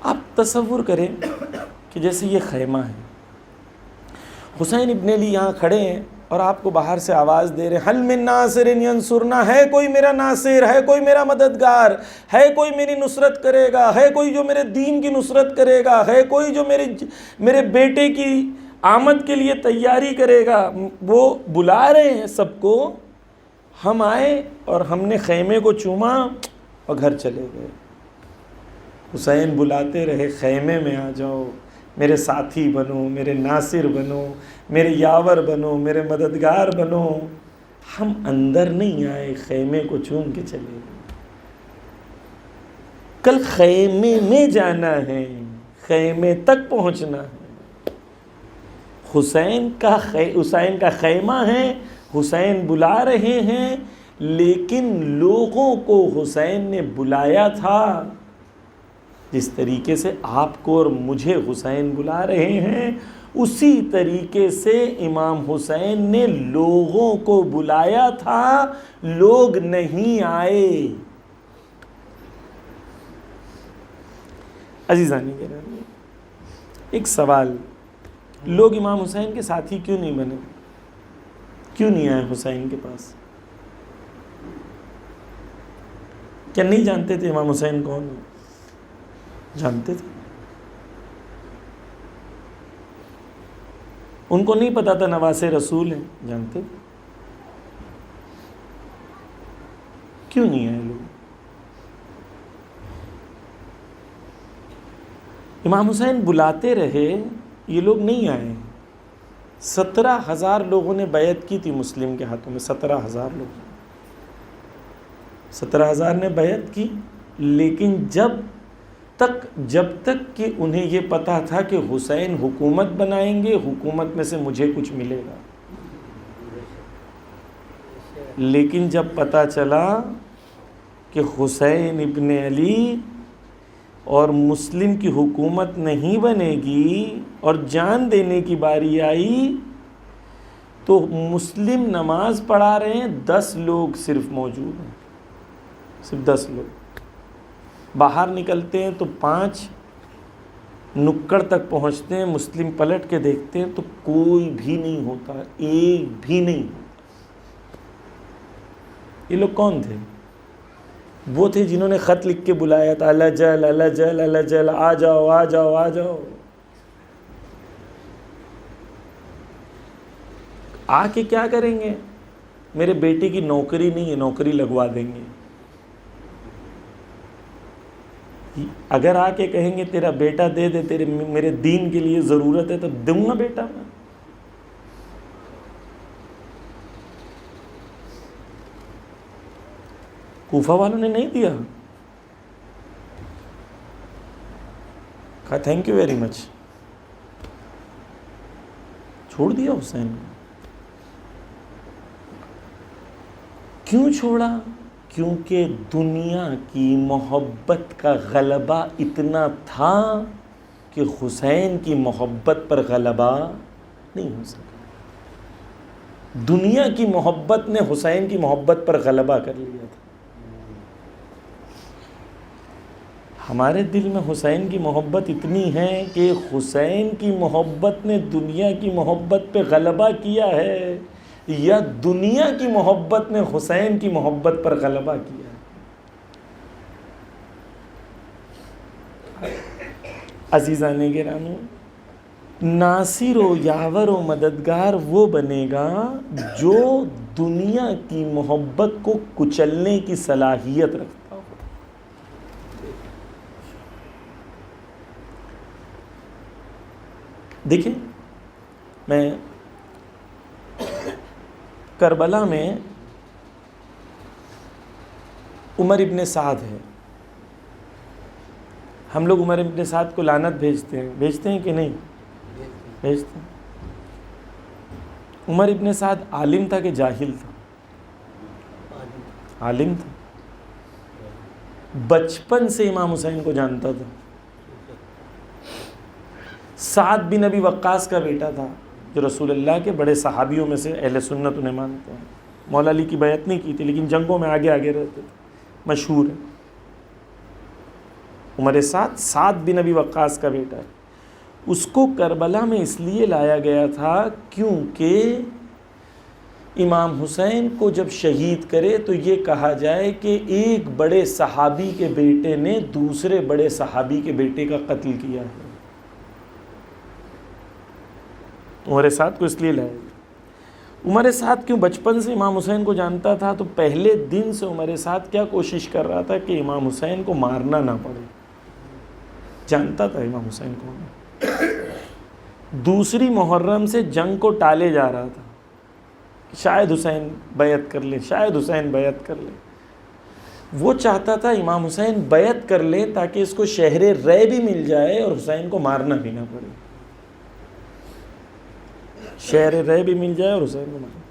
آپ تصور کریں کہ جیسے یہ خیمہ ہے، حسین ابن علی یہاں کھڑے ہیں اور آپ کو باہر سے آواز دے رہے ہیں حل من ناصر ینصرنا، ہے کوئی میرا ناصر، ہے کوئی میرا مددگار، ہے کوئی میری نصرت کرے گا، ہے کوئی جو میرے دین کی نصرت کرے گا، ہے کوئی جو میرے بیٹے کی آمد کے لیے تیاری کرے گا. وہ بلا رہے ہیں سب کو. ہم آئے اور ہم نے خیمے کو چوما اور گھر چلے گئے. حسین بلاتے رہے خیمے میں آ جاؤ، میرے ساتھی بنو، میرے ناصر بنو، میرے یاور بنو، میرے مددگار بنو. ہم اندر نہیں آئے، خیمے کو چوم کے چلے گئے. کل خیمے میں جانا ہے، خیمے تک پہنچنا ہے. حسین کا خیمہ ہے، حسین بلا رہے ہیں، لیکن لوگوں کو حسین نے بلایا تھا جس طریقے سے آپ کو اور مجھے حسین بلا رہے ہیں، اسی طریقے سے امام حسین نے لوگوں کو بلایا تھا، لوگ نہیں آئے. عزیزانی گرامی، ایک سوال، لوگ امام حسین کے ساتھی کیوں نہیں بنے؟ کیوں نہیں آئے حسین کے پاس؟ کیا نہیں جانتے تھے امام حسین کون ہے؟ جانتے تھے. ان کو نہیں پتا تھا نواسِ رسول ہیں؟ جانتے تھے. کیوں نہیں آئے لوگ؟ امام حسین بلاتے رہے، یہ لوگ نہیں آئے. 17,000 لوگوں نے بیعت کی تھی مسلم کے ہاتھوں میں. 17,000 لوگ، 17,000 نے بیعت کی، لیکن جب تک کہ انہیں یہ پتا تھا کہ حسین حکومت بنائیں گے، حکومت میں سے مجھے کچھ ملے گا. لیکن جب پتا چلا کہ حسین ابن علی اور مسلم کی حکومت نہیں بنے گی اور جان دینے کی باری آئی، تو مسلم نماز پڑھا رہے ہیں، 10 لوگ صرف موجود ہیں، صرف 10 لوگ. باہر نکلتے ہیں تو 5 نکڑ تک پہنچتے ہیں، مسلم پلٹ کے دیکھتے ہیں تو کوئی بھی نہیں ہوتا، ایک بھی نہیں ہوتا. یہ لوگ کون تھے؟ وہ تھے جنہوں نے خط لکھ کے بلایا تھا، اللہ جل اللہ جل اللہ جل، آ جاؤ آ جاؤ آ جاؤ. آ کے کیا کریں گے؟ میرے بیٹے کی نوکری نہیں ہے، نوکری لگوا دیں گے. اگر آ کے کہیں گے تیرا بیٹا دے دے، میرے دین کے لیے ضرورت ہے، تو دوں گا بیٹا میں. کوفہ والوں نے نہیں دیا، کہا تھینک یو ویری مچ، چھوڑ دیا حسین کو. کیوں چھوڑا؟ کیونکہ دنیا کی محبت کا غلبہ اتنا تھا کہ حسین کی محبت پر غلبہ نہیں ہو سکا. دنیا کی محبت نے حسین کی محبت پر غلبہ کر لیا تھا. ہمارے دل میں حسین کی محبت اتنی ہے کہ حسین کی محبت نے دنیا کی محبت پہ غلبہ کیا ہے، یا دنیا کی محبت نے حسین کی محبت پر غلبہ کیا ہے. عزیزان گرامی، ناصر و یاور و مددگار وہ بنے گا جو دنیا کی محبت کو کچلنے کی صلاحیت رکھتا ہو. دیکھیں، میں کربلا میں عمر ابن سعد ہے. ہم لوگ عمر ابن سعد کو لعنت بھیجتے ہیں کہ نہیں بھیجتے ہیں؟ عمر ابن سعد عالم تھا کہ جاہل تھا؟ عالم تھا. بچپن سے امام حسین کو جانتا تھا. سعد بن ابی وقاص کا بیٹا تھا جو رسول اللہ کے بڑے صحابیوں میں سے اہل سنت انہیں مانتے ہیں. مولا علی کی بیعت نہیں کی تھی لیکن جنگوں میں آگے رہتے تھے, مشہور ہے. عمر سعد بن ابی وقاص کا بیٹا ہے. اس کو کربلا میں اس لیے لایا گیا تھا کیونکہ امام حسین کو جب شہید کرے تو یہ کہا جائے کہ ایک بڑے صحابی کے بیٹے نے دوسرے بڑے صحابی کے بیٹے کا قتل کیا ہے. عمر سعد کو اس لیے لایا گیا. عمر سعد کیوں بچپن سے امام حسین کو جانتا تھا تو پہلے دن سے عمر سعد کیا کوشش کر رہا تھا کہ امام حسین کو مارنا نہ پڑے. جانتا تھا امام حسین کو. دوسری محرم سے جنگ کو ٹالے جا رہا تھا, شاید حسین بیعت کر لے, شاید حسین بیعت کر لے. وہ چاہتا تھا امام حسین بیعت کر لے تاکہ اس کو شہر رے بھی مل جائے اور حسین کو مارنا بھی نہ پڑے. شہر رے بھی مل جائے اور حسین کو مارنا.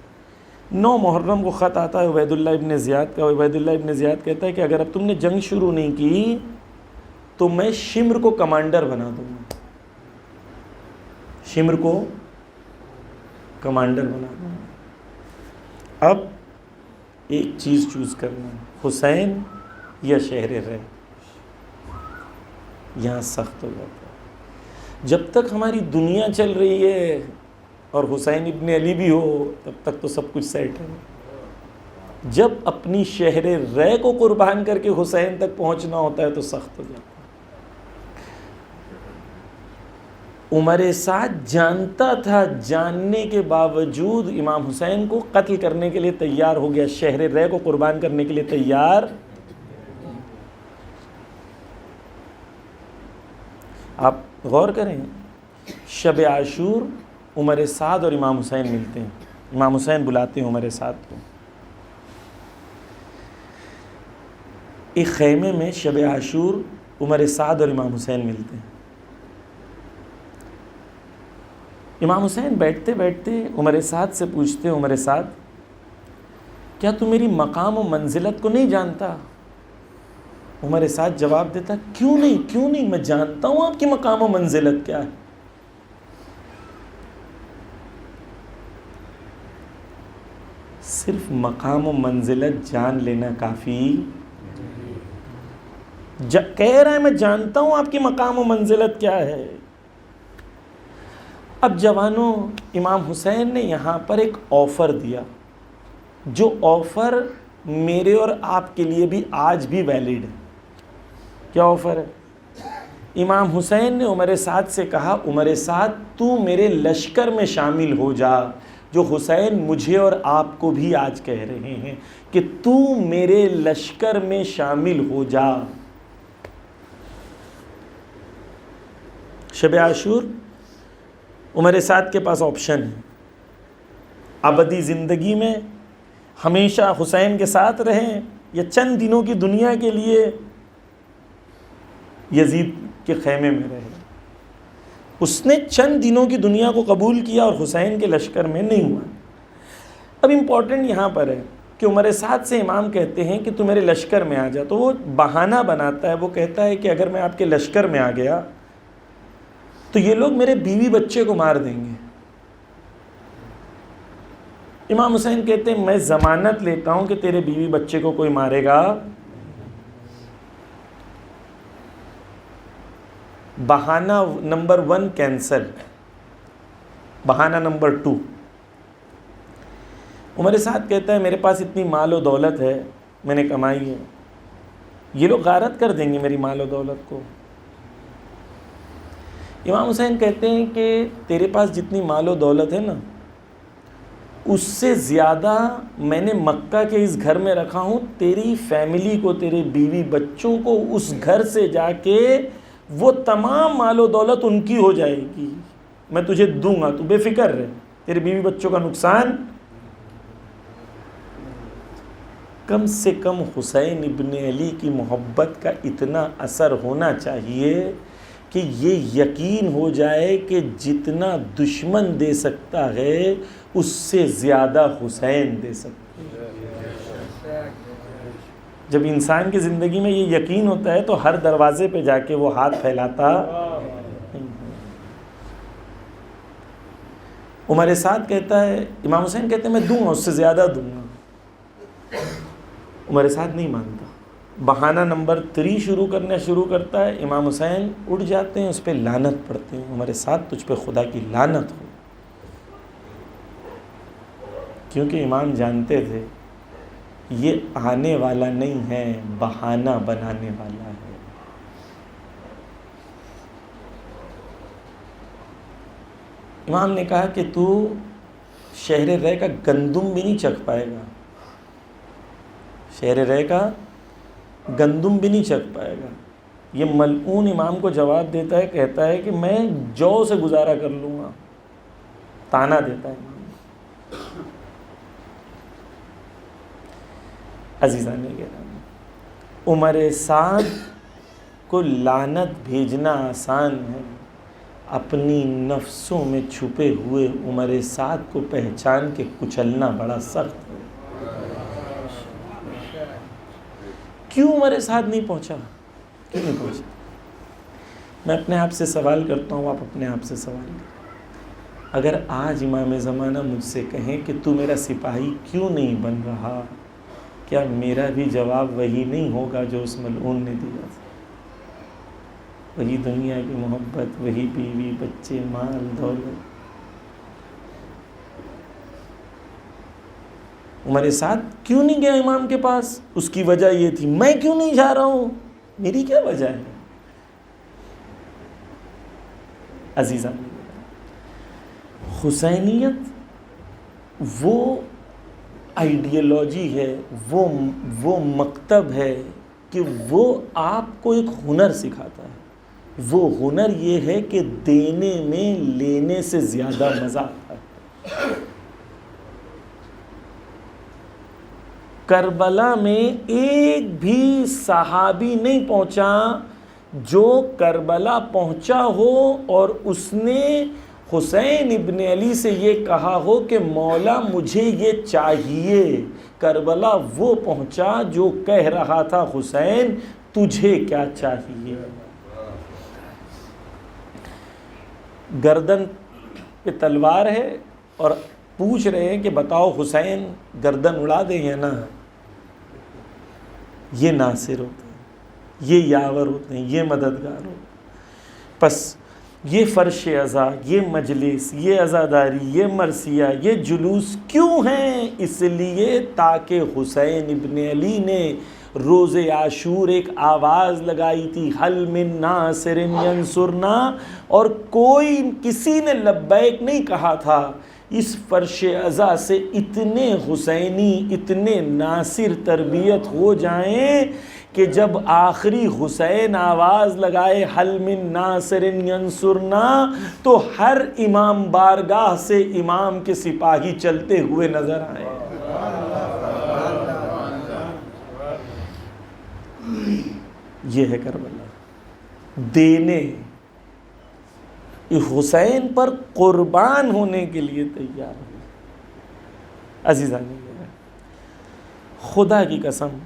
9 محرم کو خط آتا ہے عبید اللہ ابن زیاد کا. عبید اللہ ابن زیاد کہتا ہے کہ اگر اب تم نے جنگ شروع نہیں کی تو میں شمر کو کمانڈر بنا دوں گا. شمر کو کمانڈر بنا دوں گا. اب ایک چیز چوز کرنا ہے, حسین یا شہر رے. یہاں سخت ہو جاتا ہے. جب تک ہماری دنیا چل رہی ہے اور حسین ابن علی بھی ہو تب تک تو سب کچھ سیٹ ہے. جب اپنی شہر رے کو قربان کر کے حسین تک پہنچنا ہوتا ہے تو سخت ہو جاتا ہے. عمر سعد جانتا تھا, جاننے کے باوجود امام حسین کو قتل کرنے کے لیے تیار ہو گیا, شہر رے کو قربان کرنے کے لیے تیار. آپ غور کریں, شب عاشور عمر سعد اور امام حسین ملتے ہیں. امام حسین بلاتے ہیں عمر سعد کو. ایک خیمے میں شب عاشور عمر سعد اور امام حسین ملتے ہیں. امام حسین بیٹھتے بیٹھتے عمر سعد سے پوچھتے, عمر سعد کیا تو میری مقام و منزلت کو نہیں جانتا؟ عمر سعد جواب دیتا, کیوں نہیں, میں جانتا ہوں آپ کی مقام و منزلت کیا ہے. صرف مقام و منزلت جان لینا کافی کہہ رہا ہے میں جانتا ہوں آپ کی مقام و منزلت کیا ہے. اب جوانوں, امام حسین نے یہاں پر ایک آفر دیا جو آفر میرے اور آپ کے لیے بھی آج بھی ویلڈ ہے. کیا آفر ہے؟ امام حسین نے عمر سعد سے کہا, عمر سعد تو میرے لشکر میں شامل ہو جا, جو حسین مجھے اور آپ کو بھی آج کہہ رہے ہیں کہ تو میرے لشکر میں شامل ہو جا. شب عاشور عمر سعد کے پاس آپشن ہے, ابدی زندگی میں ہمیشہ حسین کے ساتھ رہیں یا چند دنوں کی دنیا کے لیے یزید کے خیمے میں رہیں. اس نے چند دنوں کی دنیا کو قبول کیا اور حسین کے لشکر میں نہیں ہوا. اب امپورٹنٹ یہاں پر ہے کہ عمر سعد سے امام کہتے ہیں کہ تو میرے لشکر میں آ جا, تو وہ بہانہ بناتا ہے. وہ کہتا ہے کہ اگر میں آپ کے لشکر میں آ گیا تو یہ لوگ میرے بیوی بچے کو مار دیں گے. امام حسین کہتے ہیں میں ضمانت لیتا ہوں کہ تیرے بیوی بچے کو کوئی مارے گا. بہانہ نمبر 1 کینسل. بہانہ نمبر 2, عمر سعد کہتا ہے میرے پاس اتنی مال و دولت ہے, میں نے کمائی ہے, یہ لوگ غارت کر دیں گے میری مال و دولت کو. امام حسین کہتے ہیں کہ تیرے پاس جتنی مال و دولت ہے نا, اس سے زیادہ میں نے مکہ کے اس گھر میں رکھا ہوں. تیری فیملی کو, تیرے بیوی بچوں کو اس گھر سے جا کے وہ تمام مال و دولت ان کی ہو جائے گی, میں تجھے دوں گا, تو بے فکر رہ, تیرے بیوی بچوں کا نقصان. کم سے کم حسین ابن علی کی محبت کا اتنا اثر ہونا چاہیے کہ یہ یقین ہو جائے کہ جتنا دشمن دے سکتا ہے اس سے زیادہ حسین دے سکتا ہے۔ جب انسان کی زندگی میں یہ یقین ہوتا ہے تو ہر دروازے پہ جا کے وہ ہاتھ پھیلاتا نہیں۔ عمر سعد کہتا ہے، امام حسین کہتے ہیں میں دوں گا، اس سے زیادہ دوں گا۔ عمر سعد نہیں مانتا، بہانہ نمبر 3 شروع کرتا ہے، امام حسین اٹھ جاتے ہیں، اس پہ لعنت پڑھتے ہیں، عمر سعد تجھ پہ خدا کی لعنت ہو، کیونکہ امام جانتے تھے یہ آنے والا نہیں ہے، بہانہ بنانے والا ہے۔ امام نے کہا کہ تو شہر رے کا گندم بھی نہیں چکھ پائے گا، شہر رے کا گندم بھی نہیں چکھ پائے گا۔ یہ ملعون امام کو جواب دیتا ہے، کہتا ہے کہ میں جو سے گزارا کر لوں گا، تانا دیتا ہے امام۔ عزیزان گرامی، عمر سعد کو لعنت بھیجنا آسان ہے، اپنی نفسوں میں چھپے ہوئے عمر سعد کو پہچان کے کچلنا بڑا سخت ہے۔ کیوں عمر سعد نہیں پہنچا؟ کیوں نہیں پہنچا؟ میں اپنے آپ سے سوال کرتا ہوں، آپ اپنے آپ سے سوال کریں۔ اگر آج امام زمانہ مجھ سے کہیں کہ تو میرا سپاہی کیوں نہیں بن رہا، کیا میرا بھی جواب وہی نہیں ہوگا جو اس ملعون نے دیا تھا؟ وہی دنیا کی محبت، وہی بیوی بچے مال دولت۔ عمر سعد کیوں نہیں گیا امام کے پاس؟ اس کی وجہ یہ تھی، میں کیوں نہیں جا رہا ہوں، میری کیا وجہ ہے؟ عزیزان، حسینیت وہ آئیڈیالوجی ہے، وہ مکتب ہے کہ وہ آپ کو ایک ہنر سکھاتا ہے۔ وہ ہنر یہ ہے کہ دینے میں لینے سے زیادہ مزہ آتا ہے۔ کربلا میں ایک بھی صحابی نہیں پہنچا جو کربلا پہنچا ہو اور اس نے حسین ابن علی سے یہ کہا ہو کہ مولا مجھے یہ چاہیے۔ کربلا وہ پہنچا جو کہہ رہا تھا حسین تجھے کیا چاہیے۔ گردن پہ تلوار ہے اور پوچھ رہے ہیں کہ بتاؤ حسین گردن اڑا دیں یا نہ؟ یہ ناصر ہوتے ہیں، یہ یاور ہوتے ہیں، یہ مددگار ہوتے ہیں۔ پس یہ فرش عزا، یہ مجلس، یہ عزاداری، یہ مرثیہ، یہ جلوس کیوں ہیں؟ اس لیے تاکہ حسین ابن علی نے روز عاشور ایک آواز لگائی تھی، حل من ناصر ینصرنا، اور کسی نے لبیک نہیں کہا تھا۔ اس فرش عزا سے اتنے حسینی، اتنے ناصر تربیت ہو جائیں کہ جب آخری حسین آواز لگائے حل من ناصر ینصرنا تو ہر امام بارگاہ سے امام کے سپاہی چلتے ہوئے نظر آئے۔ یہ ہے کربلا، دینے، حسین پر قربان ہونے کے لیے تیار ہے۔ عزیزان، خدا کی قسم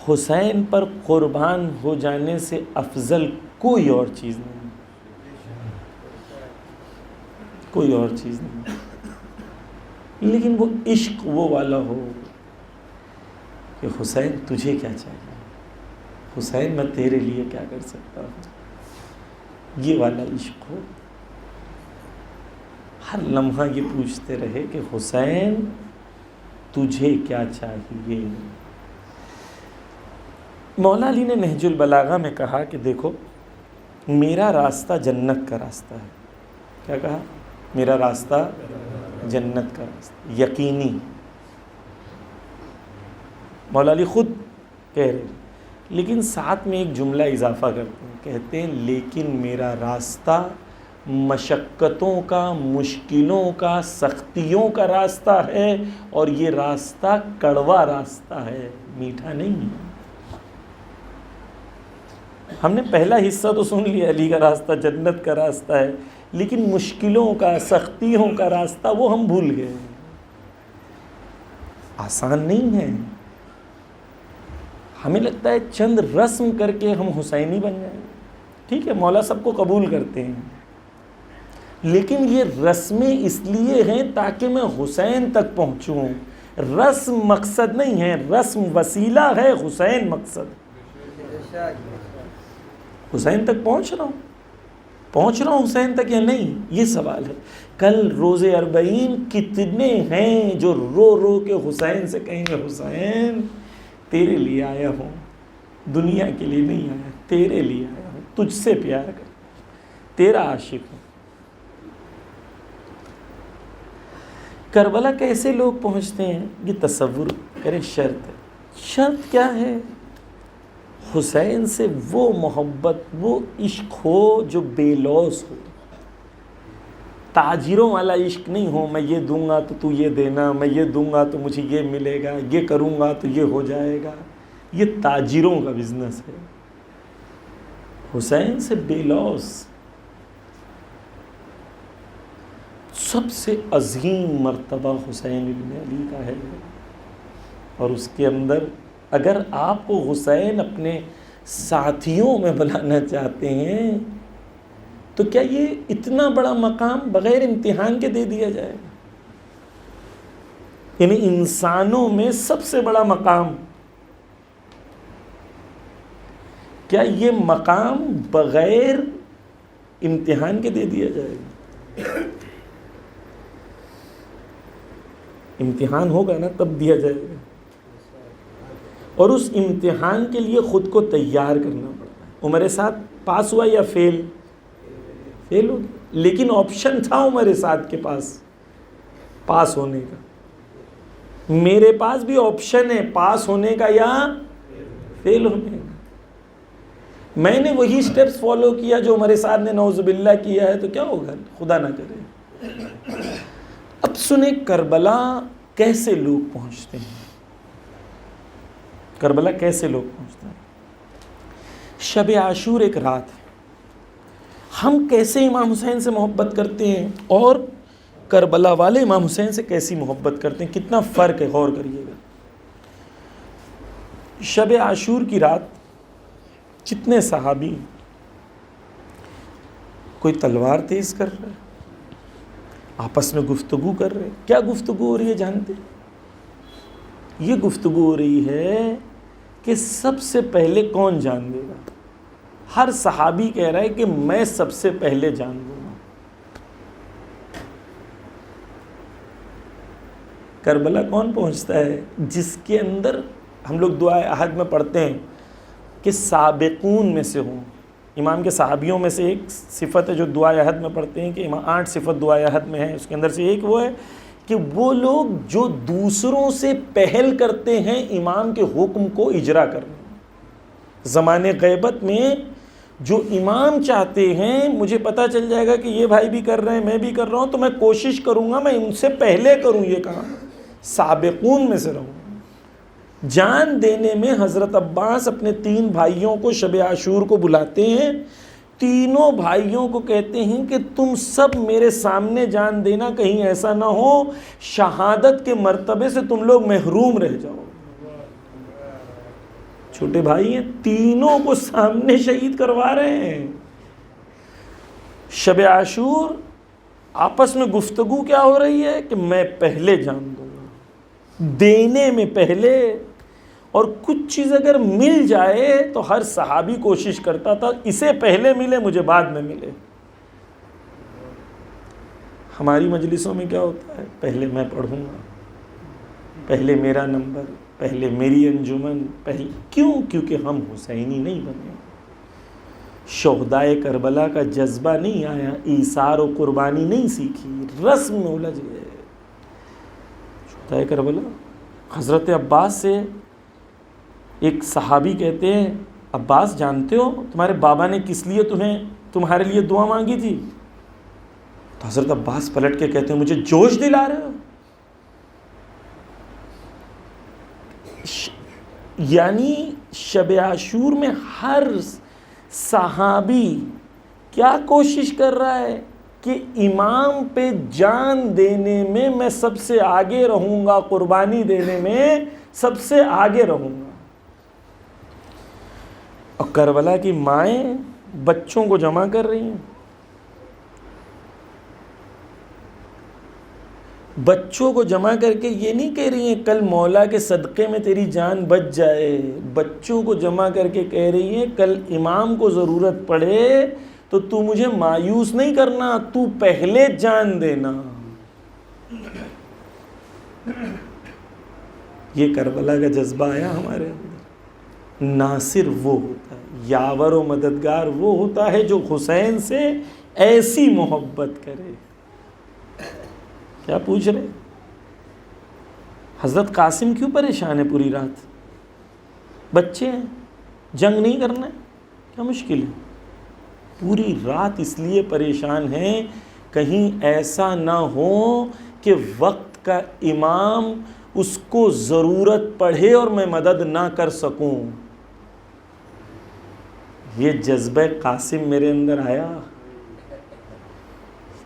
حسین پر قربان ہو جانے سے افضل کوئی اور چیز نہیں، کوئی اور چیز نہیں۔ لیکن وہ عشق وہ والا ہو کہ حسین تجھے کیا چاہیے، حسین میں تیرے لیے کیا کر سکتا ہوں، یہ والا عشق ہو۔ ہر لمحہ یہ پوچھتے رہے کہ حسین تجھے کیا چاہیے۔ مولا علی نے نہج البلاغہ میں کہا کہ دیکھو میرا راستہ جنت کا راستہ ہے۔ کیا کہا؟ میرا راستہ جنت کا راستہ، یقینی۔ مولا علی خود کہہ رہے، لیکن ساتھ میں ایک جملہ اضافہ کرتے ہیں، کہتے ہیں لیکن میرا راستہ مشقتوں کا، مشکلوں کا، سختیوں کا راستہ ہے، اور یہ راستہ کڑوا راستہ ہے، میٹھا نہیں ہے۔ ہم نے پہلا حصہ تو سن لیا، علی کا راستہ جنت کا راستہ ہے، لیکن مشکلوں کا، سختیوں کا راستہ وہ ہم بھول گئے۔ آسان نہیں ہے۔ ہمیں لگتا ہے چند رسم کر کے ہم حسینی بن جائیں، ٹھیک ہے، مولا سب کو قبول کرتے ہیں، لیکن یہ رسمیں اس لیے ہیں تاکہ میں حسین تک پہنچوں۔ رسم مقصد نہیں ہے، رسم وسیلہ ہے، حسین مقصد۔ حسین تک پہنچ رہا ہوں حسین تک یا نہیں، یہ سوال ہے۔ کل روز اربعین کتنے ہیں جو رو رو کے حسین سے کہیں گے حسین تیرے لیے آیا ہوں، دنیا کے لیے نہیں آیا، تیرے لیے آیا ہوں، تجھ سے پیار کر، تیرا عاشق ہوں۔ کربلا کیسے لوگ پہنچتے ہیں، یہ تصور کریں۔ شرط کیا ہے؟ حسین سے وہ محبت، وہ عشق ہو جو بے لوث ہو، تاجروں والا عشق نہیں ہو، میں یہ دوں گا تو یہ دینا، میں یہ دوں گا تو مجھے یہ ملے گا، یہ کروں گا تو یہ ہو جائے گا، یہ تاجروں کا بزنس ہے۔ حسین سے بے لوث، سب سے عظیم مرتبہ حسین ابن علی کا ہے، اور اس کے اندر اگر آپ کو حسین اپنے ساتھیوں میں بلانا چاہتے ہیں تو کیا یہ اتنا بڑا مقام بغیر امتحان کے دے دیا جائے گا؟ یعنی انسانوں میں سب سے بڑا مقام، کیا یہ مقام بغیر امتحان کے دے دیا جائے گا؟ امتحان ہوگا نا تب دیا جائے گا، اور اس امتحان کے لیے خود کو تیار کرنا پڑتا ہے۔ عمر سعد پاس ہوا یا فیل ہو گیا، لیکن آپشن تھا عمر سعد کے پاس پاس ہونے کا، میرے پاس بھی آپشن ہے پاس ہونے کا یا فیل ہونے کا۔ میں نے وہی سٹیپس فالو کیا جو عمر سعد نے نعوذ باللہ کیا ہے، تو کیا ہوگا؟ خدا نہ کرے۔ اب سنیں کربلا کیسے لوگ پہنچتے ہیں، کربلا کیسے لوگ پہنچتے ہیں۔ شب عاشور ایک رات ہے، ہم کیسے امام حسین سے محبت کرتے ہیں اور کربلا والے امام حسین سے کیسی محبت کرتے ہیں، کتنا فرق ہے، غور کریے گا۔ شب عاشور کی رات کتنے صحابی کوئی تلوار تیز کر رہے، آپس میں گفتگو کر رہے۔ کیا گفتگو ہو رہی ہے جانتے؟ یہ گفتگو ہو رہی ہے کہ سب سے پہلے کون جان دے گا۔ ہر صحابی کہہ رہا ہے کہ میں سب سے پہلے جان دوں گا۔ کربلا کون پہنچتا ہے؟ جس کے اندر ہم لوگ دعائے عہد میں پڑھتے ہیں کہ سابقون میں سے ہوں۔ امام کے صحابیوں میں سے ایک صفت ہے جو دعائے عہد میں پڑھتے ہیں کہ 8 صفت دعائے عہد میں ہے، اس کے اندر سے ایک وہ ہے کہ وہ لوگ جو دوسروں سے پہل کرتے ہیں امام کے حکم کو اجرا کرنے۔ زمانے غیبت میں جو امام چاہتے ہیں مجھے پتہ چل جائے گا کہ یہ بھائی بھی کر رہے ہیں، میں بھی کر رہا ہوں، تو میں کوشش کروں گا میں ان سے پہلے کروں یہ کام، سابقون میں سے رہوں۔ جان دینے میں حضرت عباس اپنے 3 بھائیوں کو شب عاشور کو بلاتے ہیں، تینوں بھائیوں کو کہتے ہیں کہ تم سب میرے سامنے جان دینا، کہیں ایسا نہ ہو شہادت کے مرتبے سے تم لوگ محروم رہ جاؤ۔ چھوٹے بھائی ہیں، تینوں کو سامنے شہید کروا رہے ہیں۔ شب عاشور آپس میں گفتگو کیا ہو رہی ہے کہ میں پہلے جان دوں گا، دینے میں پہلے، اور کچھ چیز اگر مل جائے تو ہر صحابی کوشش کرتا تھا اسے پہلے ملے مجھے بعد میں ملے۔ ہماری مجلسوں میں کیا ہوتا ہے؟ پہلے میں پڑھوں گا، پہلے میرا نمبر، پہلے میری انجمن، پہلے کیوں؟ کیونکہ ہم حسینی نہیں بنے، شہدائے کربلا کا جذبہ نہیں آیا، ایثار و قربانی نہیں سیکھی، رسم میں الجھ گئے۔ شہدائے کربلا، حضرت عباس سے ایک صحابی کہتے ہیں عباس جانتے ہو تمہارے بابا نے کس لیے تمہارے لیے دعا مانگی تھی؟ تو حضرت عباس پلٹ کے کہتے ہیں مجھے جوش دلا رہے ہو؟ یعنی شب عاشور میں ہر صحابی کیا کوشش کر رہا ہے کہ امام پہ جان دینے میں سب سے آگے رہوں گا، قربانی دینے میں سب سے آگے رہوں گا. اور کربلا کی مائیں بچوں کو جمع کر رہی ہیں، بچوں کو جمع کر کے یہ نہیں کہہ رہی ہیں کل مولا کے صدقے میں تیری جان بچ جائے، بچوں کو جمع کر کے کہہ رہی ہیں کل امام کو ضرورت پڑے تو تو مجھے مایوس نہیں کرنا، تو پہلے جان دینا. یہ کربلا کا جذبہ آیا ہمارے اندر. ناصر وہ ہوتا ہے، یاور و مددگار وہ ہوتا ہے جو حسین سے ایسی محبت کرے. کیا پوچھ رہے؟ حضرت قاسم کیوں پریشان ہے پوری رات؟ بچے ہیں، جنگ نہیں کرنا ہے، کیا مشکل ہے؟ پوری رات اس لیے پریشان ہیں کہیں ایسا نہ ہو کہ وقت کا امام اس کو ضرورت پڑے اور میں مدد نہ کر سکوں. یہ جذبہ قاسم میرے اندر آیا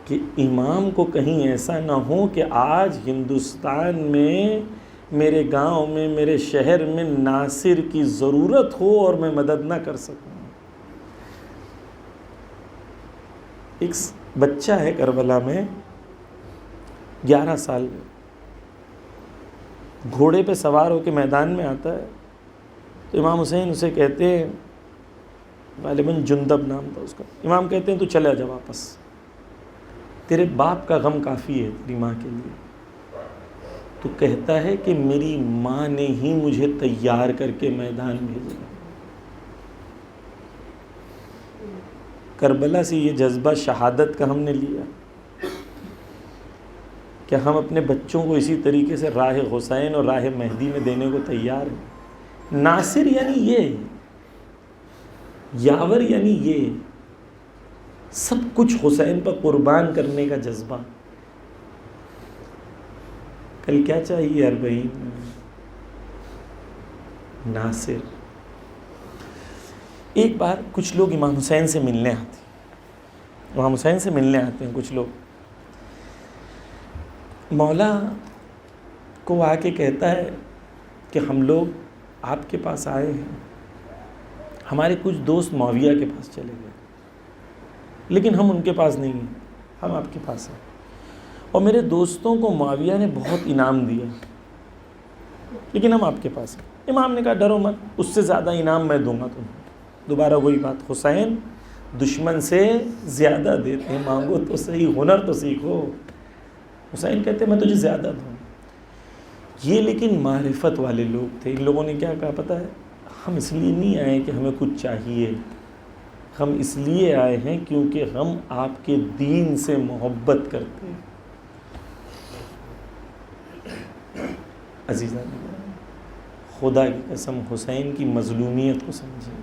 کہ امام کو کہیں ایسا نہ ہو کہ آج ہندوستان میں میرے گاؤں میں میرے شہر میں ناصر کی ضرورت ہو اور میں مدد نہ کر سکوں. ایک بچہ ہے کربلا میں 11 سال میں، گھوڑے پہ سوار ہو کے میدان میں آتا ہے تو امام حسین اسے کہتے ہیں، غالباً جندب نام تھا اس کا، امام کہتے ہیں تو چلے جا واپس، تیرے باپ کا غم کافی ہے تیری ماں کے لیے. تو کہتا ہے کہ میری ماں نے ہی مجھے تیار کر کے میدان بھیجا. کربلا سے یہ جذبہ شہادت کا ہم نے لیا. کیا ہم اپنے بچوں کو اسی طریقے سے راہ حسین اور راہ مہدی میں دینے کو تیار ہیں؟ ناصر یعنی یہ، یاور یعنی یہ، سب کچھ حسین پر قربان کرنے کا جذبہ. کل کیا چاہیے 40 ناصر. ایک بار کچھ لوگ امام حسین سے ملنے آتے ہیں، امام حسین سے ملنے آتے ہیں کچھ لوگ. مولا کو آ کے کہتا ہے کہ ہم لوگ آپ کے پاس آئے ہیں، ہمارے کچھ دوست معاویہ کے پاس چلے گئے لیکن ہم ان کے پاس نہیں ہیں، ہم آپ کے پاس ہیں، اور میرے دوستوں کو معاویہ نے بہت انعام دیا لیکن ہم آپ کے پاس ہیں. امام نے کہا ڈرو مت، اس سے زیادہ انعام میں دوں گا تمہیں. دوبارہ وہی بات، حسین دشمن سے زیادہ دیتے ہیں، مانگو تو صحیح، ہنر تو سیکھو. حسین کہتے ہیں میں تجھے زیادہ دوں. یہ لیکن معرفت والے لوگ تھے. ان لوگوں نے کیا کہا پتہ ہے؟ ہم اس لیے نہیں آئے کہ ہمیں کچھ چاہیے، ہم اس لیے آئے ہیں کیونکہ ہم آپ کے دین سے محبت کرتے ہیں. عزیزان خدا کی قسم حسین کی مظلومیت کو سمجھیں.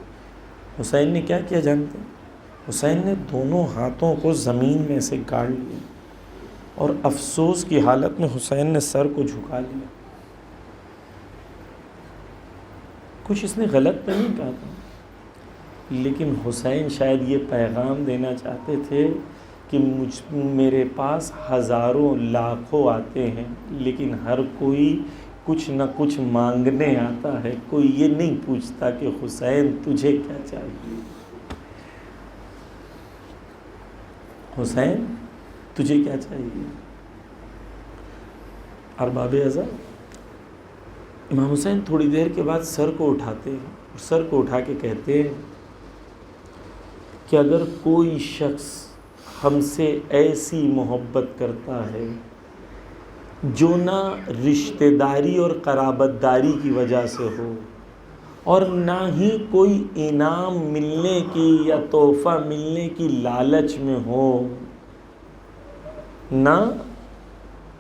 حسین نے کیا کیا جانتے ہیں؟ حسین نے دونوں ہاتھوں کو زمین میں سے گاڑ لیا اور افسوس کی حالت میں حسین نے سر کو جھکا لیا. کچھ اس نے غلط تو نہیں کہا تھا، لیکن حسین شاید یہ پیغام دینا چاہتے تھے کہ میرے پاس ہزاروں لاکھوں آتے ہیں لیکن ہر کوئی کچھ نہ کچھ مانگنے آتا ہے، کوئی یہ نہیں پوچھتا کہ حسین تجھے کیا چاہیے. حسین تجھے کیا چاہیے؟ ارباب اعضاء امام حسین تھوڑی دیر کے بعد سر کو اٹھاتے ہیں اور سر کو اٹھا کے کہتے ہیں کہ اگر کوئی شخص ہم سے ایسی محبت کرتا ہے جو نہ رشتہ داری اور قرابت داری کی وجہ سے ہو اور نہ ہی کوئی انعام ملنے کی یا تحفہ ملنے کی لالچ میں ہو، نہ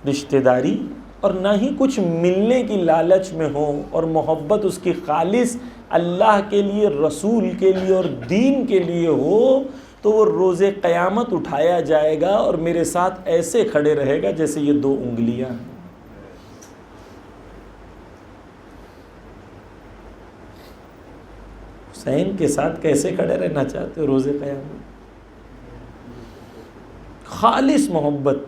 رشتہ داری اور نہ ہی کچھ ملنے کی لالچ میں ہو اور محبت اس کی خالص اللہ کے لیے، رسول کے لیے اور دین کے لیے ہو، تو وہ روز قیامت اٹھایا جائے گا اور میرے ساتھ ایسے کھڑے رہے گا جیسے یہ 2 انگلیاں ہیں. حسین کے ساتھ کیسے کھڑے رہنا چاہتے ہو روز قیامت؟ خالص محبت،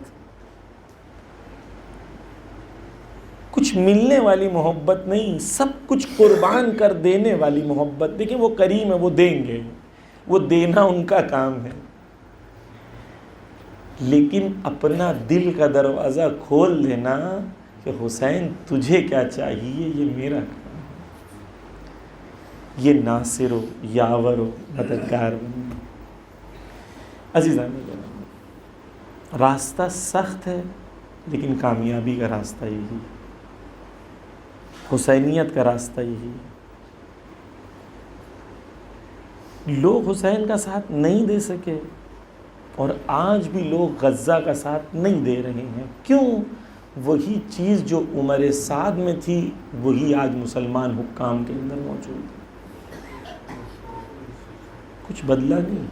کچھ ملنے والی محبت نہیں، سب کچھ قربان کر دینے والی محبت. دیکھیں وہ کریم ہے، وہ دیں گے، وہ دینا ان کا کام ہے، لیکن اپنا دل کا دروازہ کھول دینا کہ حسین تجھے کیا چاہیے، یہ میرا کام ہے. یہ ناصر ہو، یاور ہو، مددگار بننا. عزیزان گرامی، راستہ سخت ہے لیکن کامیابی کا راستہ یہی ہے، حسینیت کا راستہ یہی ہے. لوگ حسین کا ساتھ نہیں دے سکے اور آج بھی لوگ غزہ کا ساتھ نہیں دے رہے ہیں. کیوں؟ وہی چیز جو عمر سعد میں تھی وہی آج مسلمان حکام کے اندر موجود ہے. کچھ بدلا نہیں.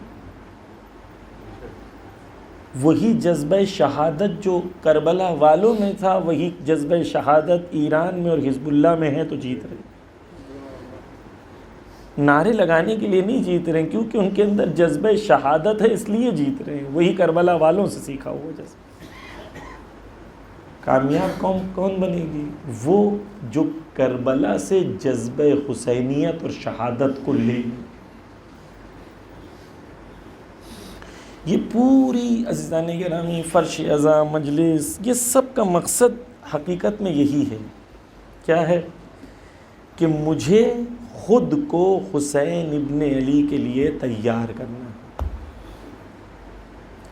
وہی جذبہ شہادت جو کربلا والوں میں تھا وہی جذبہ شہادت ایران میں اور حزب اللہ میں ہے تو جیت رہے. نعرے لگانے کے لیے نہیں جیت رہے ہیں، کیونکہ ان کے اندر جذبہ شہادت ہے اس لیے جیت رہے ہیں. وہی کربلا والوں سے سیکھا ہوا جذبہ. کامیاب قوم کون بنے گی؟ وہ جو کربلا سے جذبہ حسینیت اور شہادت کو لے. یہ پوری عزیزان گرامی فرش ازاں مجلس، یہ سب کا مقصد حقیقت میں یہی ہے. کیا ہے؟ کہ مجھے خود کو حسین ابن علی کے لیے تیار کرنا.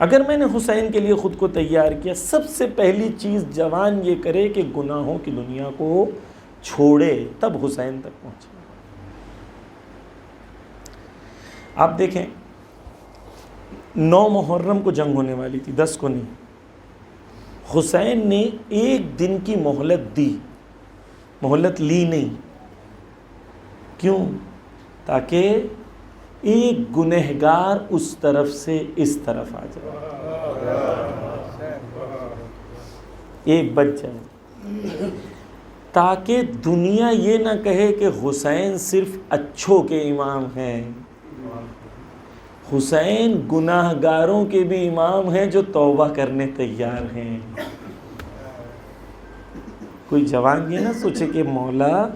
اگر میں نے حسین کے لیے خود کو تیار کیا، سب سے پہلی چیز جوان یہ کرے کہ گناہوں کی دنیا کو چھوڑے، تب حسین تک پہنچے. آپ دیکھیں 9 محرم کو جنگ ہونے والی تھی، 10 کو نہیں. حسین نے 1 دن کی مہلت دی، مہلت لی نہیں. کیوں؟ تاکہ ایک گنہگار اس طرف سے اس طرف آ جائے، ایک بچ جائے، تاکہ دنیا یہ نہ کہے کہ حسین صرف اچھوں کے امام ہیں. حسین گناہ گاروں کے بھی امام ہیں جو توبہ کرنے تیار ہیں. کوئی جوان یہ نہ سوچے کہ مولا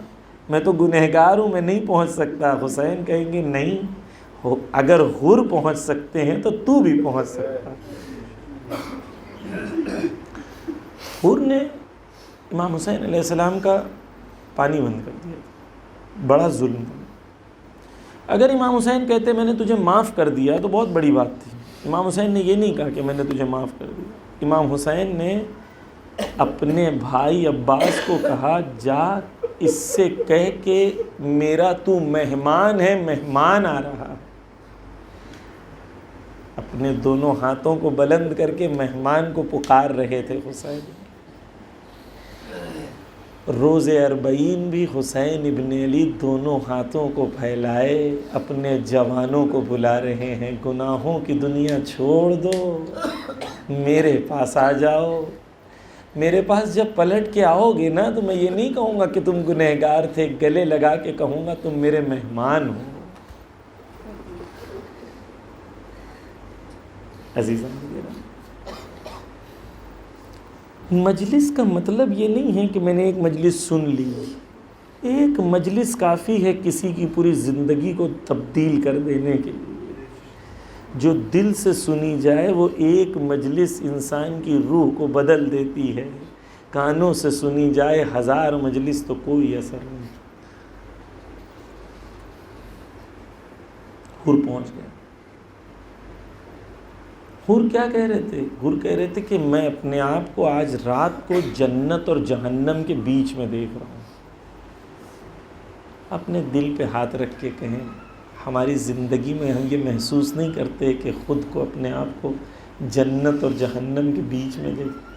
میں تو گنہگار ہوں، میں نہیں پہنچ سکتا. حسین کہیں گے نہیں، اگر حر پہنچ سکتے ہیں تو تو بھی پہنچ سکتا. حر نے امام حسین علیہ السلام کا پانی بند کر دیا، بڑا ظلم تھا. اگر امام حسین کہتے میں نے تجھے معاف کر دیا تو بہت بڑی بات تھی. امام حسین نے یہ نہیں کہا کہ میں نے تجھے معاف کر دیا. امام حسین نے اپنے بھائی عباس کو کہا جا اس سے کہہ کہ میرا تو مہمان ہے، مہمان آ رہا. اپنے دونوں ہاتھوں کو بلند کر کے مہمان کو پکار رہے تھے حسین. روز اربعین بھی حسین ابن علی دونوں ہاتھوں کو پھیلائے اپنے جوانوں کو بلا رہے ہیں، گناہوں کی دنیا چھوڑ دو، میرے پاس آ جاؤ. میرے پاس جب پلٹ کے آؤ گے نا تو میں یہ نہیں کہوں گا کہ تم گنہگار تھے، گلے لگا کے کہوں گا تم میرے مہمان ہو. عزیزان میرا، مجلس کا مطلب یہ نہیں ہے کہ میں نے ایک مجلس سن لی. ایک مجلس کافی ہے کسی کی پوری زندگی کو تبدیل کر دینے کے لیے. جو دل سے سنی جائے وہ ایک مجلس انسان کی روح کو بدل دیتی ہے. کانوں سے سنی جائے 1000 مجلس تو کوئی اثر نہیں. حر پہنچ گیا. حر کیا کہہ رہے تھے؟ حر کہہ رہے تھے کہ میں اپنے آپ کو آج رات کو جنت اور جہنم کے بیچ میں دیکھ رہا ہوں. اپنے دل پہ ہاتھ رکھ کے کہیں، ہماری زندگی میں ہم یہ محسوس نہیں کرتے کہ خود کو اپنے آپ کو جنت اور جہنم کے بیچ میں دیکھتے.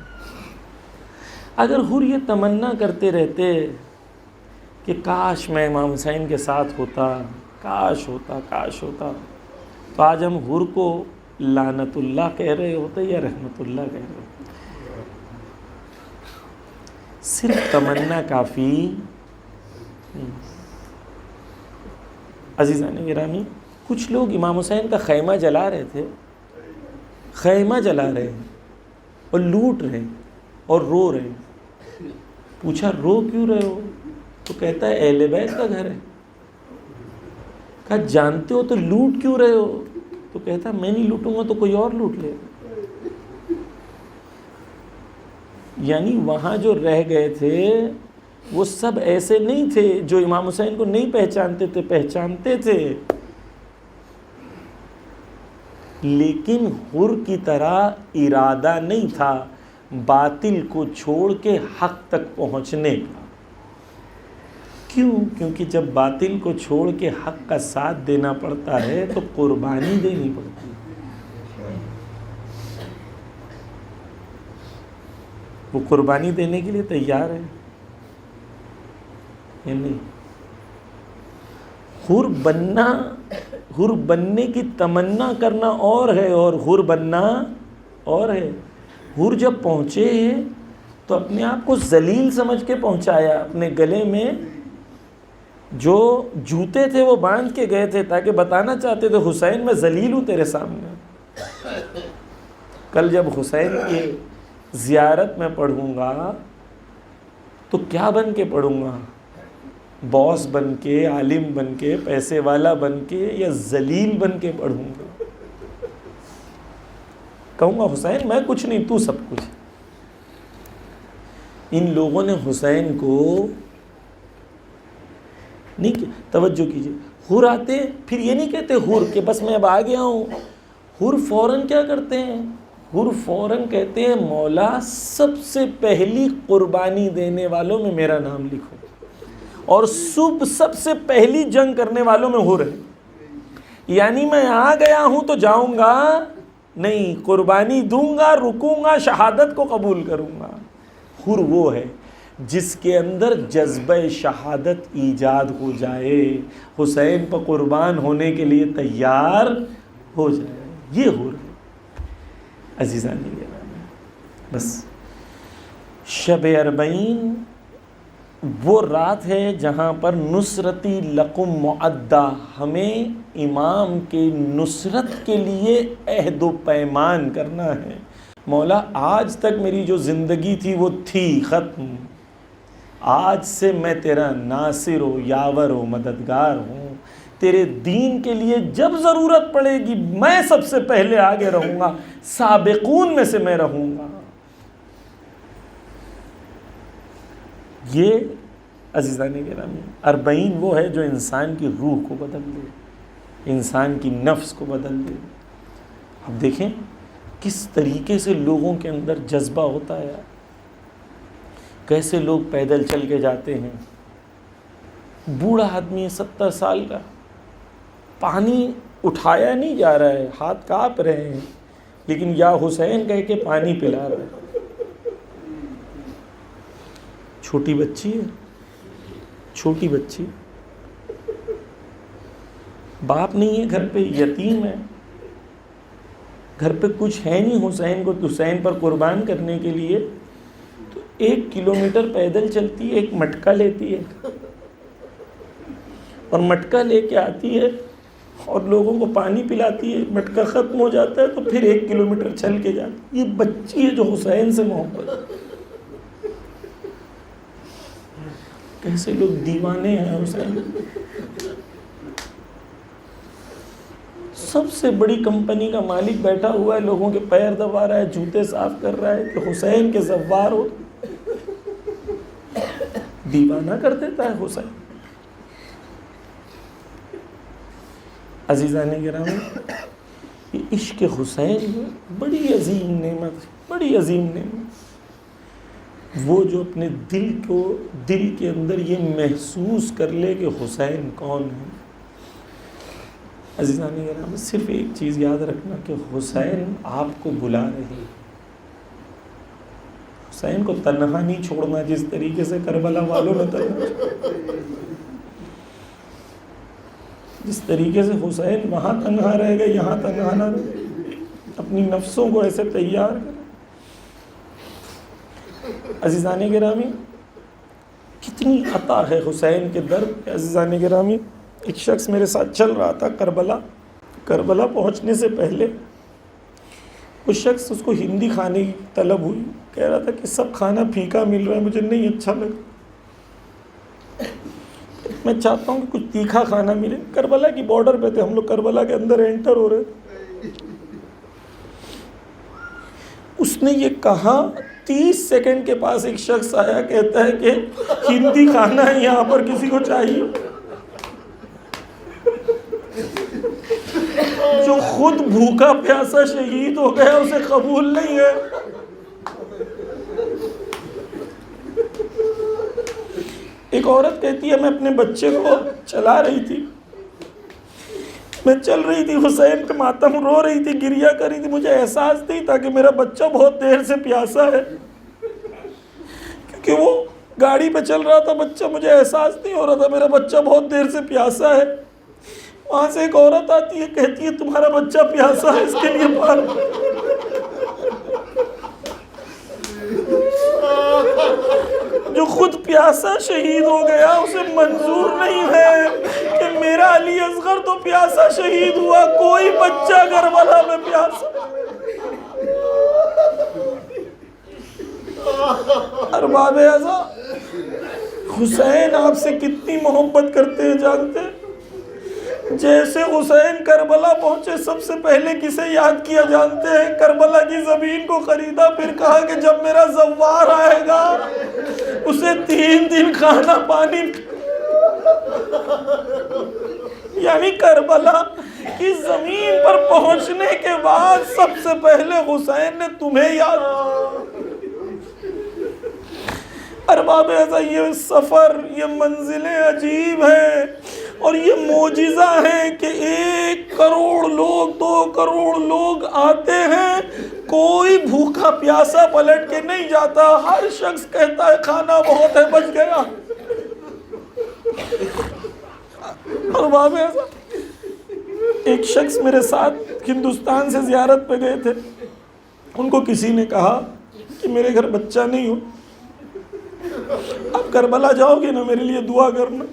اگر حر یہ تمنا کرتے رہتے کہ کاش میں امام حسین کے ساتھ ہوتا، کاش ہوتا، کاش ہوتا، تو آج ہم حور کو لعنت اللہ کہہ رہے ہوتے یا رحمت اللہ کہہ رہے ہوتے؟ صرف تمنا کافی نہیں۔ عزیزان گرامی، کچھ لوگ امام حسین کا خیمہ جلا رہے تھے، خیمہ جلا رہے ہیں اور لوٹ رہے اور رو رہے۔ پوچھا رو کیوں رہے ہو؟ تو کہتا ہے اہل بیت کا گھر ہے۔ کہا جانتے ہو تو لوٹ کیوں رہے ہو؟ تو کہتا ہے میں نہیں لوٹوں گا تو کوئی اور لوٹ لے۔ یعنی وہاں جو رہ گئے تھے وہ سب ایسے نہیں تھے جو امام حسین کو نہیں پہچانتے تھے، پہچانتے تھے، لیکن حر کی طرح ارادہ نہیں تھا باطل کو چھوڑ کے حق تک پہنچنے کا۔ کیوں؟ کیونکہ جب باطل کو چھوڑ کے حق کا ساتھ دینا پڑتا ہے تو قربانی دینی پڑتی ہے۔ وہ قربانی دینے کے لیے تیار ہے یا نہیں؟ حر بننے کی تمنا کرنا اور ہے اور حر بننا اور ہے۔ حر جب پہنچے تو اپنے آپ کو ذلیل سمجھ کے پہنچایا، اپنے گلے میں جو جوتے تھے وہ باندھ کے گئے تھے تاکہ بتانا چاہتے تھے حسین میں ذلیل ہوں تیرے سامنے۔ کل جب حسین کی زیارت میں پڑھوں گا تو کیا بن کے پڑھوں گا؟ باس بن کے، عالم بن کے، پیسے والا بن کے، یا ذلیل بن کے پڑھوں گا؟ کہوں گا حسین میں کچھ نہیں، تو سب کچھ۔ ان لوگوں نے حسین کو نہیں کیا۔ توجہ کیجئے، حر آتے پھر یہ نہیں کہتے حر کہ بس میں اب آ گیا ہوں۔ حر فوراً کیا کرتے ہیں؟ حر فوراً کہتے ہیں مولا سب سے پہلی قربانی دینے والوں میں میرا نام لکھو، اور سب سے پہلی جنگ کرنے والوں میں حر ہے۔ یعنی میں آ گیا ہوں تو جاؤں گا نہیں، قربانی دوں گا، رکوں گا، شہادت کو قبول کروں گا۔ حر وہ ہے جس کے اندر جذبہ شہادت ایجاد ہو جائے، حسین پر قربان ہونے کے لیے تیار ہو جائے، یہ حر ہے۔ عزیزان گرامی، بس شب اربعین وہ رات ہے جہاں پر نصرتی لقم معدہ، ہمیں امام کے نصرت کے لیے عہد و پیمان کرنا ہے۔ مولا آج تک میری جو زندگی تھی وہ تھی ختم، آج سے میں تیرا ناصر و یاور و مددگار ہوں، تیرے دین کے لیے جب ضرورت پڑے گی میں سب سے پہلے آگے رہوں گا، سابقون میں سے میں رہوں گا۔ یہ عزیزان گرامی اربعین وہ ہے جو انسان کی روح کو بدل دے، انسان کی نفس کو بدل دے۔ اب دیکھیں کس طریقے سے لوگوں کے اندر جذبہ ہوتا ہے، کیسے لوگ پیدل چل کے جاتے ہیں۔ بوڑھا آدمی ہے 70 سال کا، پانی اٹھایا نہیں جا رہا ہے، ہاتھ کانپ رہے ہیں، لیکن یا حسین کہہ کے پانی پلا رہا ہے۔ چھوٹی بچی ہے، چھوٹی بچی، باپ نہیں ہے گھر پہ، یتیم ہے، گھر پہ کچھ ہے نہیں حسین کو حسین پر قربان کرنے کے لیے، تو 1 کلومیٹر پیدل چلتی ہے، ایک مٹکا لیتی ہے اور مٹکا لے کے آتی ہے اور لوگوں کو پانی پلاتی ہے، مٹکا ختم ہو جاتا ہے تو پھر 1 کلومیٹر چل کے جاتی ہے۔ یہ بچی ہے جو حسین سے محبت، کیسے لوگ دیوانے ہیں حسین۔ سب سے بڑی کمپنی کا مالک بیٹھا ہوا ہے، لوگوں کے پیر دبا رہا ہے، جوتے صاف کر رہا ہے کہ حسین کے زوار ہو، دیوانہ کر دیتا ہے حسین۔ عزیزان گرامی، یہ عشق حسین بڑی عظیم نعمت، بڑی عظیم نعمت۔ وہ جو اپنے دل کے اندر یہ محسوس کر لے کہ حسین کون ہے۔ عزیزان گرامی، صرف ایک چیز یاد رکھنا کہ حسین آپ کو بلا رہی، حسین کو تنہا نہیں چھوڑنا جس طریقے سے کربلا والوں نے تنہا چھوڑا۔ جس طریقے سے حسین وہاں تنہا رہ گئے یہاں تنہا نہ رہے، اپنی نفسوں کو ایسے تیار کریں۔ عزیزان گرامی، کتنی عطا ہے حسین کے در پہ۔ عزیزان گرامی، ایک شخص میرے ساتھ چل رہا تھا کربلا پہنچنے سے پہلے اس شخص، اس کو ہندی کھانے کی طلب ہوئی، کہہ رہا تھا کہ سب کھانا پھیکا مل رہا ہے، مجھے نہیں اچھا لگا، میں چاہتا ہوں کہ کچھ تیکھا کھانا ملے۔ کربلا کی بارڈر پہ تھے ہم لوگ، کربلا کے اندر انٹر ہو رہے تھے۔ اس نے یہ کہا، 30 سیکنڈ کے پاس ایک شخص آیا، کہتا ہے کہ ہندی کھانا ہے یہاں پر کسی کو چاہیے؟ جو خود بھوکا پیاسا شہید ہو گیا اسے قبول نہیں ہے۔ ایک عورت کہتی ہے میں اپنے بچے کو چلا رہی تھی، میں چل رہی تھی، حسین پہ ماتم رو رہی تھی، گریہ کر رہی تھی، مجھے احساس نہیں تھا کہ میرا بچہ بہت دیر سے پیاسا ہے، کیونکہ وہ گاڑی پہ چل رہا تھا بچہ، مجھے احساس نہیں ہو رہا تھا میرا بچہ بہت دیر سے پیاسا ہے۔ وہاں سے ایک عورت آتی ہے، کہتی ہے تمہارا بچہ پیاسا ہے، اس کے لیے پانی۔ جو خود پیاسا شہید ہو گیا اسے منظور نہیں ہے کہ میرا علی اصغر تو پیاسا شہید ہوا، کوئی بچہ کربلا میں پیاسا۔ ارباب اعضا، حسین آپ سے کتنی محبت کرتے ہیں جانتے ہیں؟ جیسے حسین کربلا پہنچے سب سے پہلے کسے یاد کیا جانتے ہیں؟ کربلا کی زمین کو خریدا، پھر کہا کہ جب میرا زوار آئے گا اسے 3 دن کھانا پانی، یعنی کربلا کی زمین پر پہنچنے کے بعد سب سے پہلے حسین نے تمہیں یاد۔ ارباب اعضا، یہ سفر، یہ منزلیں عجیب ہیں اور یہ معجزہ ہے کہ 1 کروڑ لوگ 2 کروڑ لوگ آتے ہیں، کوئی بھوکا پیاسا پلٹ کے نہیں جاتا، ہر شخص کہتا ہے کھانا بہت ہے بچ گیا۔ ارباب اعضا، ایک شخص میرے ساتھ ہندوستان سے زیارت پہ گئے تھے، ان کو کسی نے کہا کہ میرے گھر بچہ نہیں ہو، آپ کربلا جاؤ گے نا میرے لیے دعا کرنا۔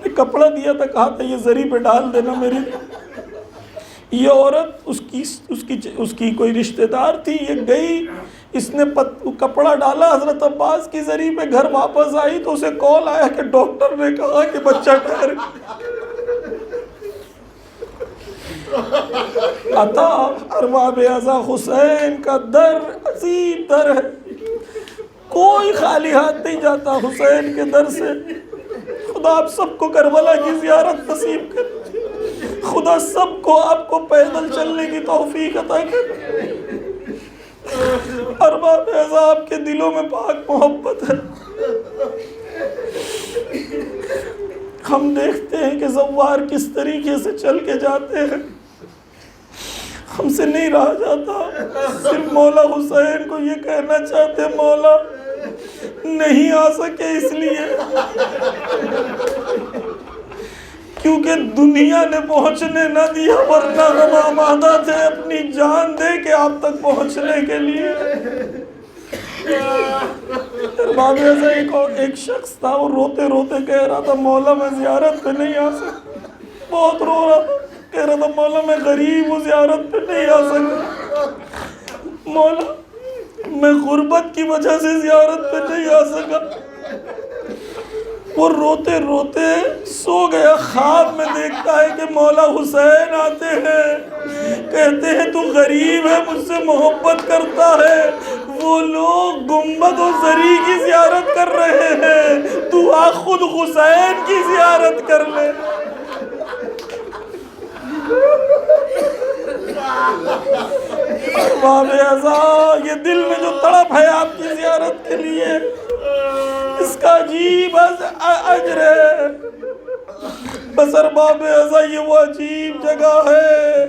ایک کپڑا دیا تھا، کہا تھا یہ زری پہ ڈال دینا میری۔ یہ عورت اس کی کوئی رشتہ دار تھی، یہ گئی، اس نے کپڑا ڈالا حضرت عباس کی زری پہ، گھر واپس آئی تو اسے کال آیا کہ ڈاکٹر نے کہا کہ بچہ ٹھہر۔ عطا ارباب اعضا، حسین کا در عظیم در ہے، کوئی خالی ہاتھ نہیں جاتا حسین کے در سے۔ خدا آپ سب کو کربلا کی زیارت نصیب کرے، خدا سب کو آپ کو پیدل چلنے کی توفیق عطا کرے۔ ارباب اعضا، آپ کے دلوں میں پاک محبت ہے۔ ہم دیکھتے ہیں کہ زوار کس طریقے سے چل کے جاتے ہیں، ہم سے نہیں رہا جاتا، صرف مولا حسین کو یہ کہنا چاہتے ہیں مولا نہیں آ سکے اس لیے کیونکہ دنیا نے پہنچنے نہ دیا، ورنہ ہم آمادہ تھے اپنی جان دے کے آپ تک پہنچنے کے لیے۔ ارباب اعضا، ایک شخص تھا، وہ روتے روتے کہہ رہا تھا مولا میں زیارت پہ نہیں آ سکتا، بہت رو رہا تھا، کہہ رہا تھا مولا میں غریب ہوں، زیارت پہ نہیں آ سکتا، مولا میں غربت کی وجہ سے زیارت پہ نہیں آ سکا۔ وہ روتے روتے سو گیا، خواب میں دیکھتا ہے کہ مولا حسین آتے ہیں، کہتے ہیں تو غریب ہے، مجھ سے محبت کرتا ہے، وہ لوگ گنبد و زری کی زیارت کر رہے ہیں، تو آ خود حسین کی زیارت کر لے۔ ارباب اعضا، یہ دل میں جو تڑپ ہے آپ کی زیارت کے لیے، اس کا عجیب اجر ہے۔ بس ارباب اعضا، یہ وہ عجیب جگہ ہے،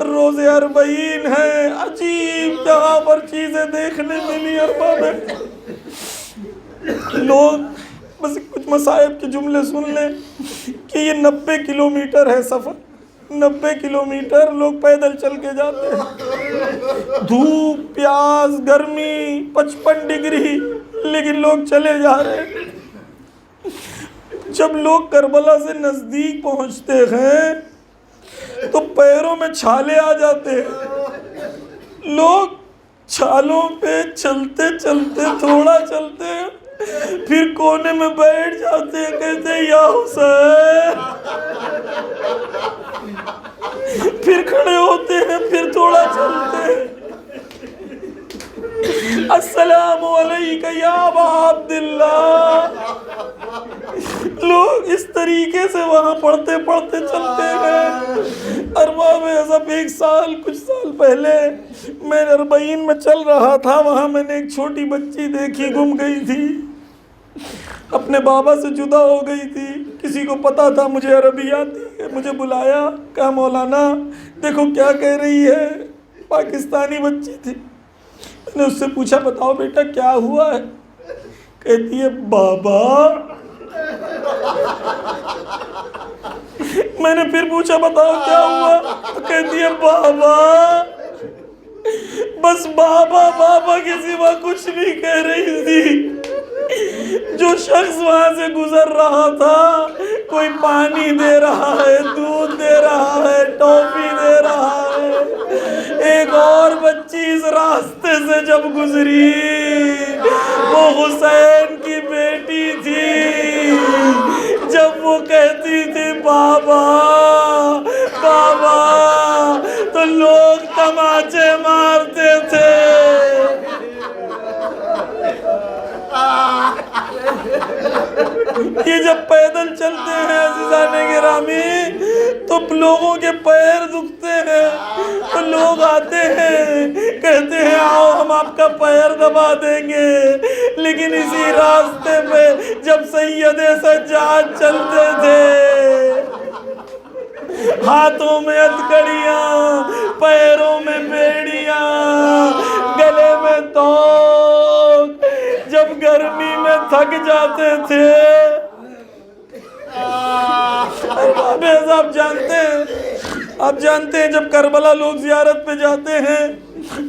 روز 40 ہے، عجیب جگہ پر چیزیں دیکھنے ملی۔ ارباب لوگ بس کچھ مصائب کے جملے سن لیں کہ یہ 90 کلومیٹر ہے سفر، 90 کلومیٹر لوگ پیدل چل کے جاتے ہیں، دھوپ پیاس گرمی 55 ڈگری، لیکن لوگ چلے جا رہے ہیں۔ جب لوگ کربلا سے نزدیک پہنچتے ہیں تو پیروں میں چھالے آ جاتے ہیں، لوگ چھالوں پہ چلتے چلتے تھوڑا چلتے ہیں، پھر کونے میں بیٹھ جاتے ہیں، کہتے ہیں یا حسین، پھر کھڑے ہوتے ہیں، پھر تھوڑا چلتے ہیں، السلام علیکہ یا ابا عبداللہ۔ لوگ اس طریقے سے وہاں پڑھتے پڑھتے چلتے گئے۔ ارباب عزب ایک سال کچھ سال پہلے میں 40 میں چل رہا تھا، وہاں میں نے ایک چھوٹی بچی دیکھی، گم گئی تھی، اپنے بابا سے جدا ہو گئی تھی، کسی کو پتا تھا مجھے عربی آتی ہے، مجھے بلایا، کہا مولانا دیکھو کیا کہہ رہی ہے، پاکستانی بچی تھی۔ میں نے اس سے پوچھا بتاؤ بیٹا کیا ہوا ہے؟ کہتی ہے بابا۔ میں نے پھر پوچھا بتاؤ کیا ہوا؟ کہتی ہے بابا۔ بس بابا بابا کے سوا کچھ نہیں کہہ رہی تھی۔ جو شخص وہاں سے گزر رہا تھا، کوئی پانی دے رہا ہے، دودھ دے رہا ہے، ٹوفی دے رہا ہے۔ ایک اور بچی اس راستے سے جب گزری، وہ حسین کی بیٹی تھی، جب وہ کہتی تھی بابا بابا تو لوگ تماچے مارتے تھے۔ یہ جب پیدل چلتے ہیں عزیزان گرامی تو لوگوں کے پیر دکھتے ہیں، تو لوگ آتے ہیں کہتے ہیں آؤ ہم آپ کا پیر دبا دیں گے، لیکن اسی راستے پہ جب سید سجاد چلتے تھے، ہاتھوں میں ہتھکڑیاں، پیروں میں بیڑیاں، گلے میں توق، جب گرمی میں تھک جاتے تھے۔ آپ جانتے ہیں جب کربلا لوگ زیارت پہ جاتے ہیں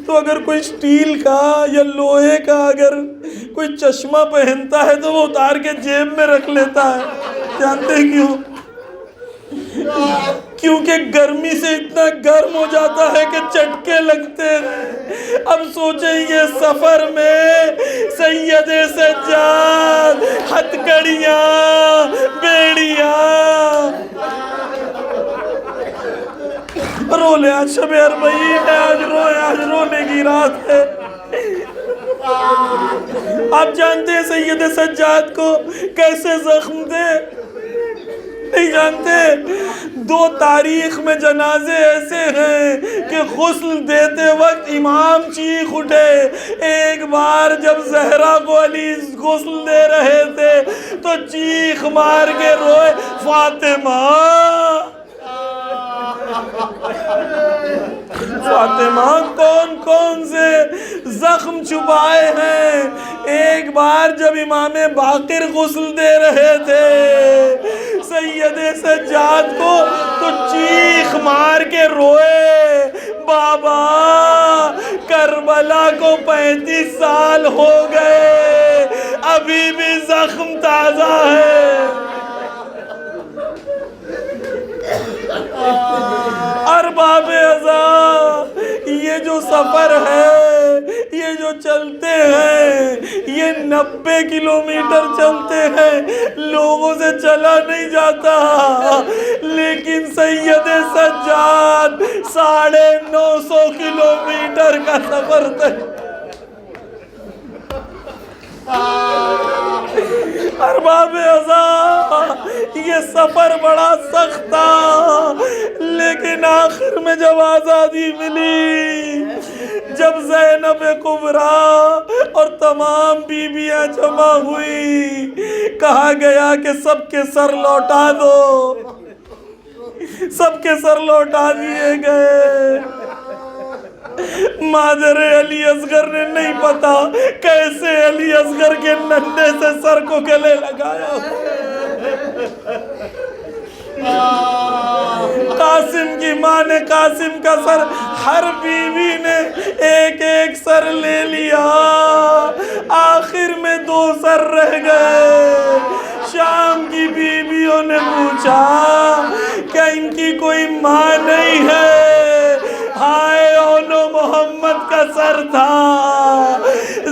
تو اگر کوئی سٹیل کا یا لوہے کا اگر کوئی چشمہ پہنتا ہے تو وہ اتار کے جیب میں رکھ لیتا ہے۔ جانتے ہیں کیوں؟ کیونکہ گرمی سے اتنا گرم ہو جاتا ہے کہ چٹکے لگتے ہیں۔ اب سوچیں یہ سفر میں سید سجاد، ہتھکڑیاں، بیڑیاں، رو لے آج شب اربعین ہے، آج روئے، آج رونے کی رات ہے۔ آپ جانتے ہیں سید سجاد کو کیسے زخم دے؟ نہیں جانتے؟ 2 تاریخ میں جنازے ایسے ہیں کہ غسل دیتے وقت امام چیخ اٹھے۔ ایک بار جب زہرا کو علی غسل دے رہے تھے تو چیخ مار کے روئے فاطمہ فاطمہ کون کون سے زخم چھپائے ہیں۔ ایک بار جب امام باقر غسل دے رہے تھے سید سجاد کو تو چیخ مار کے روئے بابا کربلا کو 35 سال ہو گئے، ابھی بھی زخم تازہ ہے۔ ارباب عزا، یہ جو سفر ہے، یہ جو چلتے ہیں، یہ 90 کلومیٹر چلتے ہیں، لوگوں سے چلا نہیں جاتا، لیکن سید سجاد 950 کلومیٹر کا سفر طے۔ ارباب عزا، یہ سفر بڑا سخت تھا، لیکن آخر میں جب آزادی ملی، جب زینب کبریٰ اور تمام بیویاں جمع ہوئی، کہا گیا کہ سب کے سر لوٹا دو، سب کے سر لوٹا دیے گئے۔ مادر علی اصغر نے نہیں پتا کیسے علی اصغر کے ننھے سے سر کو گلے لگایا۔ قاسم کی ماں نے قاسم کا سر، ہر بیوی نے ایک ایک سر لے لیا، آخر میں 2 سر رہ گئے۔ شام کی بیویوں نے پوچھا کیا ان کی کوئی ماں نہیں ہے؟ ہائے اونو محمد کا سر تھا،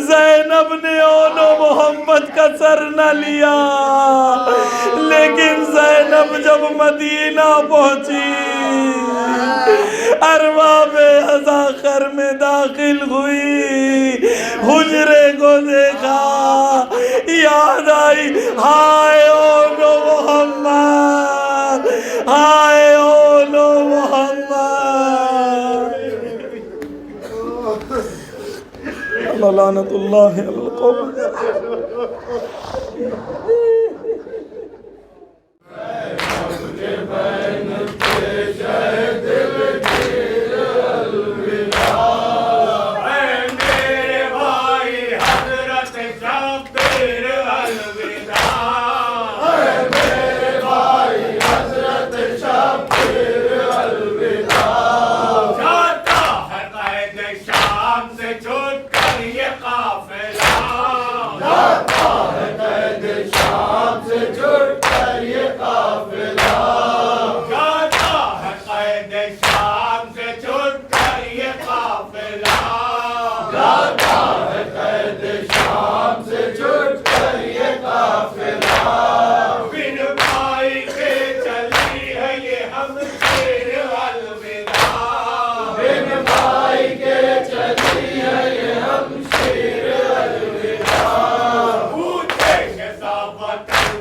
زینب نے اونو محمد کا سر نہ لیا، لیکن زینب جب مدینہ پہنچی، ارباب اذاخر میں داخل ہوئی، حجرے کو دیکھا، یاد آئی ہائے اونو محمد، ہائے اونو محمد۔ لعنت اللہ علی القوم۔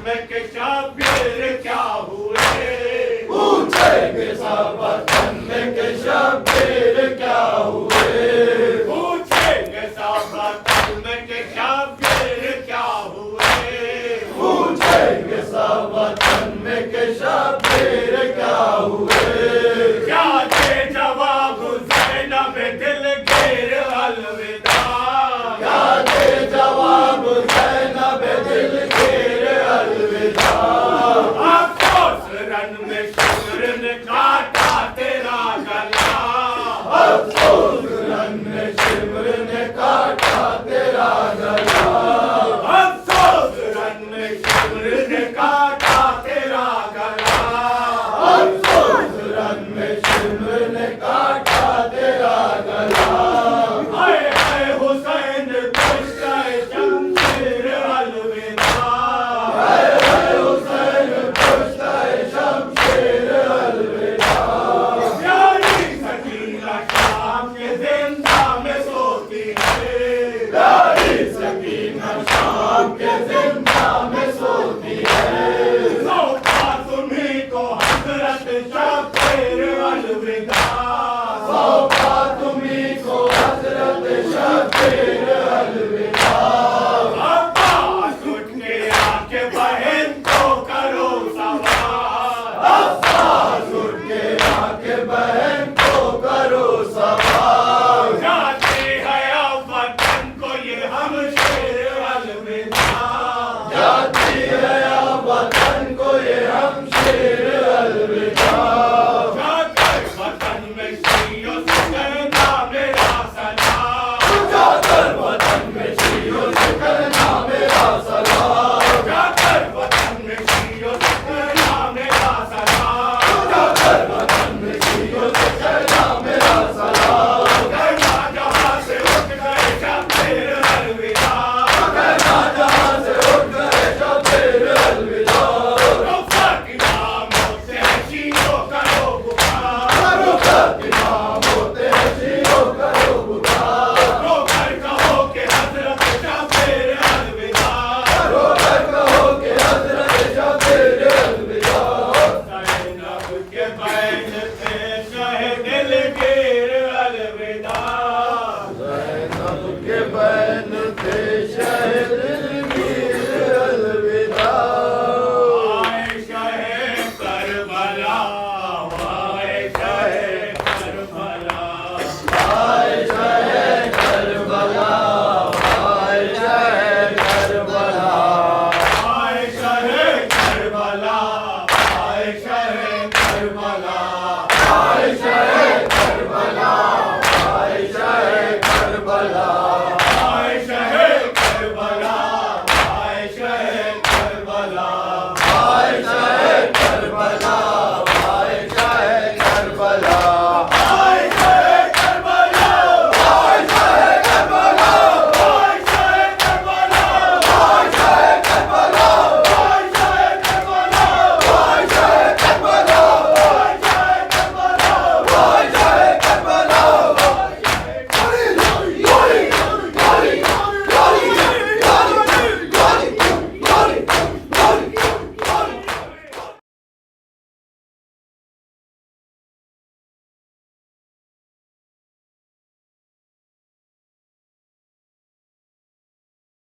میں